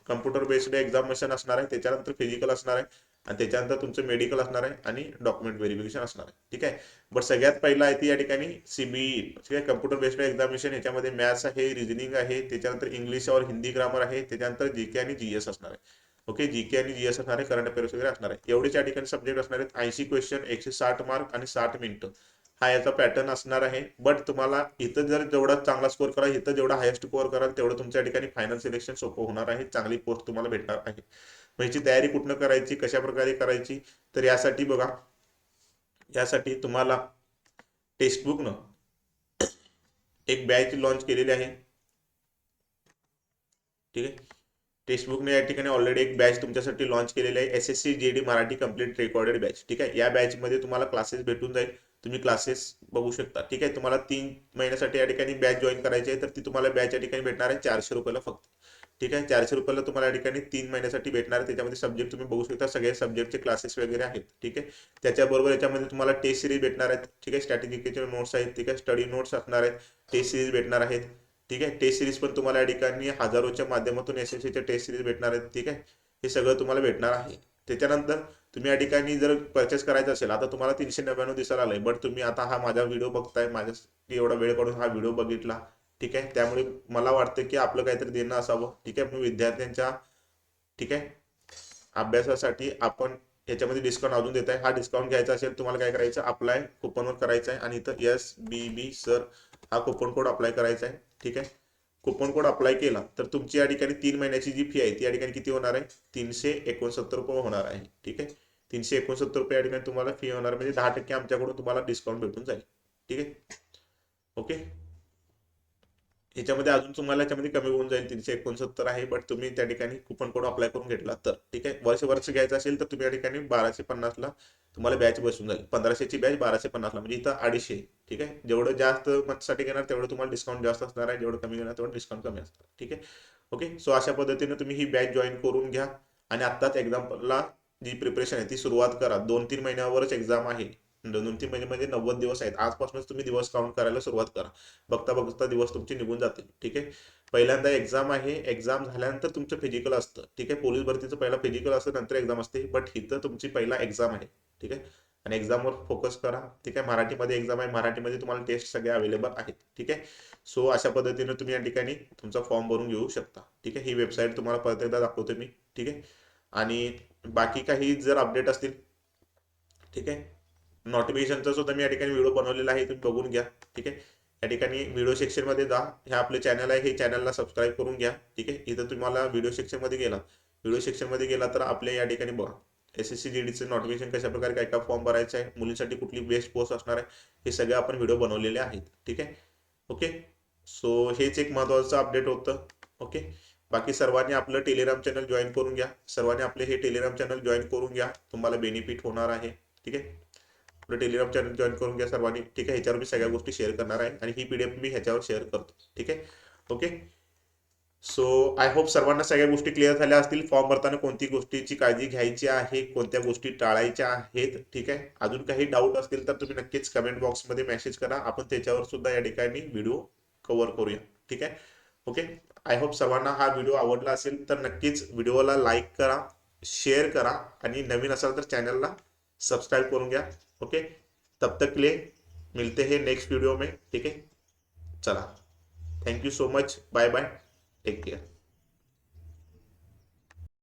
कम्प्युटर बेस्ड एक्झामिनेशन असणार आहे, त्याच्यानंतर फिजिकल असणार आहे आणि त्याच्यानंतर तुमचं मेडिकल असणार आहे आणि डॉक्युमेंट व्हेरिफिकेशन असणार आहे. ठीक आहे. बट सगळ्यात पहिला आहे ती या ठिकाणी सीबीई. ठीक आहे. कम्प्युटर बेस्ड एक्झामिनेशन, ह्याच्यामध्ये मॅथ्स आहे, रिझनिंग आहे, त्याच्यानंतर इंग्लिश और हिंदी ग्रामर आहे, त्याच्यानंतर जीके आणि जीएस असणार आहे. ओके. जीके आणि जीएस असणार आहे, करंट अफेअर्स वगैरे असणार आहे. एवढेच या ठिकाणी सब्जेक्ट असणार आहेत. 80 क्वेश्चन, 160 मार्क आणि 60 मिनिटं हा याचा पॅटर्न असणार आहे. बट तुम्हाला इथं जर जेवढा चांगला स्कोअर करा, इथं जेवढा हायस्ट स्कोअर कराल तेवढं तुमच्या ठिकाणी फायनल सिलेक्शन सोपं होणार आहे, चांगली पोस्ट तुम्हाला भेटणार आहे. मग याची तयारी कुठनं करायची, कशा प्रकारे करायची, तर यासाठी बघा, यासाठी तुम्हाला टेक्स्टबुकनं एक बॅच लॉन्च केलेली आहे. ठीक आहे. टेक्स्टबुकने या ठिकाणी ऑलरेडी एक बॅच तुमच्यासाठी लॉन्च केलेली आहे, SSC GD Marathi complete recorded batch. ठीक आहे. या बॅचमध्ये तुम्हाला क्लासेस भेटून जाईल, तुम्ही क्लासेस बघू शकता. ठीक आहे. तुम्हाला 3 महिन्यासाठी या ठिकाणी बॅच जॉईन करायची आहे, तर ती तुम्हाला बॅच या ठिकाणी भेटणार आहे 400 रुपयाला फक्त. ठीक आहे. 400 रुपयाला तुम्हाला या ठिकाणी 3 महिन्यासाठी भेटणार आहे. त्याच्यामध्ये सब्जेक्ट तुम्ही बघू शकता, सगळे सब्जेक्टचे क्लासेस वगैरे आहेत. ठीक आहे. त्याच्याबरोबर याच्यामध्ये तुम्हाला टेस्ट सिरीज भेटणार आहेत. ठीक आहे. स्ट्रॅटेजिकचे नोट्स आहेत, ठीक आहे, स्टडी नोट्स असणार आहेत, टेस्ट सिरीज भेटणार आहेत. ठीक आहे. टेस्ट सिरीज पण तुम्हाला या ठिकाणी हजारोच्या माध्यमातून SSCच्या टेस्ट सिरीज भेटणार आहेत. ठीक आहे. हे सगळं तुम्हाला भेटणार आहे. त्याच्यानंतर तुम्ही या ठिकाणी जर परचेस करायचं असेल, आता तुम्हाला 399 दिसायला आलंय, बट तुम्ही आता हा माझा व्हिडिओ बघताय, माझ्यासाठी एवढा वेळ काढून हा व्हिडिओ बघितला. ठीक आहे. त्यामुळे मला वाटतं की आपलं काहीतरी देणं असावं. ठीक आहे. म्हणून विद्यार्थ्यांच्या, ठीक आहे, अभ्यासासाठी आपण याच्यामध्ये डिस्काउंट अजून देत आहे. हा डिस्काउंट घ्यायचा असेल तुम्हाला काय करायचं, अप्लाय कुपनवर करायचं आहे आणि इथं SBB सर हा कुपन कोड अप्लाय करायचा आहे. ठीक आहे. कुपन कोड अप्लाय केला तर तुमची या ठिकाणी 3 महिन्याची जी फी आहे ती या ठिकाणी किती होणार आहे, 369 रुपये होणार आहे. ठीक आहे. 369 रुपये या ठिकाणी तुम्हाला फी होणार, म्हणजे 10% आमच्याकडून तुम्हाला डिस्काउंट भेटून जाईल. ठीक आहे. ओके. ह्याच्यामध्ये अजून तुम्हाला याच्यामध्ये कमी होऊन जाईल, 369 आहे, बट तुम्ही त्या ठिकाणी कुपन कोड अप्लाय करून घेतला तर. ठीक आहे. वर्ष घ्यायचं असेल तर तुम्ही या ठिकाणी 1250ला तुम्हाला बॅच बसून जाईल. 1500ची बॅच 1250ला, म्हणजे इथं 250. ठीक आहे. जेवढं जास्त मंथसाठी घेणार तेवढं तुम्हाला डिस्काउंट जास्त असणार आहे, जेवढं कमी घेणार तेवढं डिस्काउंट कमी असणार. ठीक आहे. ओके. सो अशा पद्धतीने तुम्ही ही बॅच जॉईन करून घ्या आणि आत्ताच एक्झामला जी प्रिपरेशन आहे ती सुरुवात करा. 2-3 महिन्यावरच एक्झाम आहे. 2-3 महिने म्हणजे 90 दिवस आहेत. आजपासूनच तुम्ही दिवस काउंट करायला सुरुवात करा. बघता बघता दिवस तुमचे निघून जातील. ठीक आहे. पहिल्यांदा एक्झाम आहे, एक्झाम झाल्यानंतर तुमचं फिजिकल असतं. ठीक आहे. पोलीस भरतीचं पहिला फिजिकल असतं, नंतर एक्झाम असते, बट इथं तुमची पहिला एक्झाम आहे. ठीक आहे. आणि एक्झामवर फोकस करा. ठीक आहे. मराठीमध्ये एक्झाम आहे, मराठीमध्ये तुम्हाला टेस्ट सगळे अवेलेबल आहेत. ठीक आहे. सो अशा पद्धतीने तुम्ही या ठिकाणी तुमचा फॉर्म भरून घेऊ शकता. ठीक आहे. ही वेबसाईट तुम्हाला परत एकदा दाखवतो मी. ठीक आहे. आणि बाकी काही जर अपडेट असतील, ठीक आहे, नोटिफिकेशनचा सुद्धा मी या ठिकाणी व्हिडिओ बनवलेला आहे, तुम्ही बघून घ्या. ठीक आहे. या ठिकाणी व्हिडिओ सेक्शनमध्ये जा, हे आपले चॅनल आहे, हे चॅनलला सबस्क्राईब करून घ्या. ठीक आहे. इथं तुम्हाला व्हिडिओ सेक्शनमध्ये गेला व्हिडिओ सेक्शनमध्ये गेला तर आपल्या या ठिकाणी बघा SSC GDचं नोटिफिकेशन कशा प्रकारे काय काय फॉर्म भरायचा आहे, मुलींसाठी कुठली बेस्ट पोस्ट असणार आहे, हे सगळे आपण व्हिडिओ बनवलेले आहेत. ठीक आहे. ओके. सो हेच एक महत्त्वाचं अपडेट होतं. ओके. बाकी सर्वांनी आपलं टेलिग्राम चॅनल जॉईन करून घ्या. सर्वांनी आपले हे टेलिग्राम चॅनल जॉईन करून घ्या, तुम्हाला बेनिफिट होणार आहे. ठीक आहे. आपलं टेलिग्राम चॅनल जॉईन करून घ्या सर्वांनी. ठीक आहे. ह्याच्यावर मी सगळ्या गोष्टी शेअर करणार आहे आणि ही PDF मी ह्याच्यावर शेअर करतो. ठीक आहे. ओके. सो आय होप सर्वांना सगळ्या गोष्टी क्लिअर झाल्या असतील. फॉर्म भरताना कोणती गोष्टीची काळजी घ्यायची आहे, कोणत्या गोष्टी टाळायच्या आहेत. ठीक आहे. अजून काही डाऊट असतील तर तुम्ही नक्कीच कमेंट बॉक्समध्ये मेसेज करा, आपण त्याच्यावर सुद्धा या ठिकाणी व्हिडिओ कव्हर करूया. ठीक आहे. ओके. आय होप सर्वांना हा व्हिडिओ आवडला असेल तर नक्कीच व्हिडिओला लाईक करा, शेअर करा आणि नवीन असाल तर चॅनलला सब्सक्राइब करून घ्या. ओके. तब तक के लिए मिलते हैं नेक्स्ट वीडियो में. ठीक है. चला, thank you so much. Bye bye. Take care.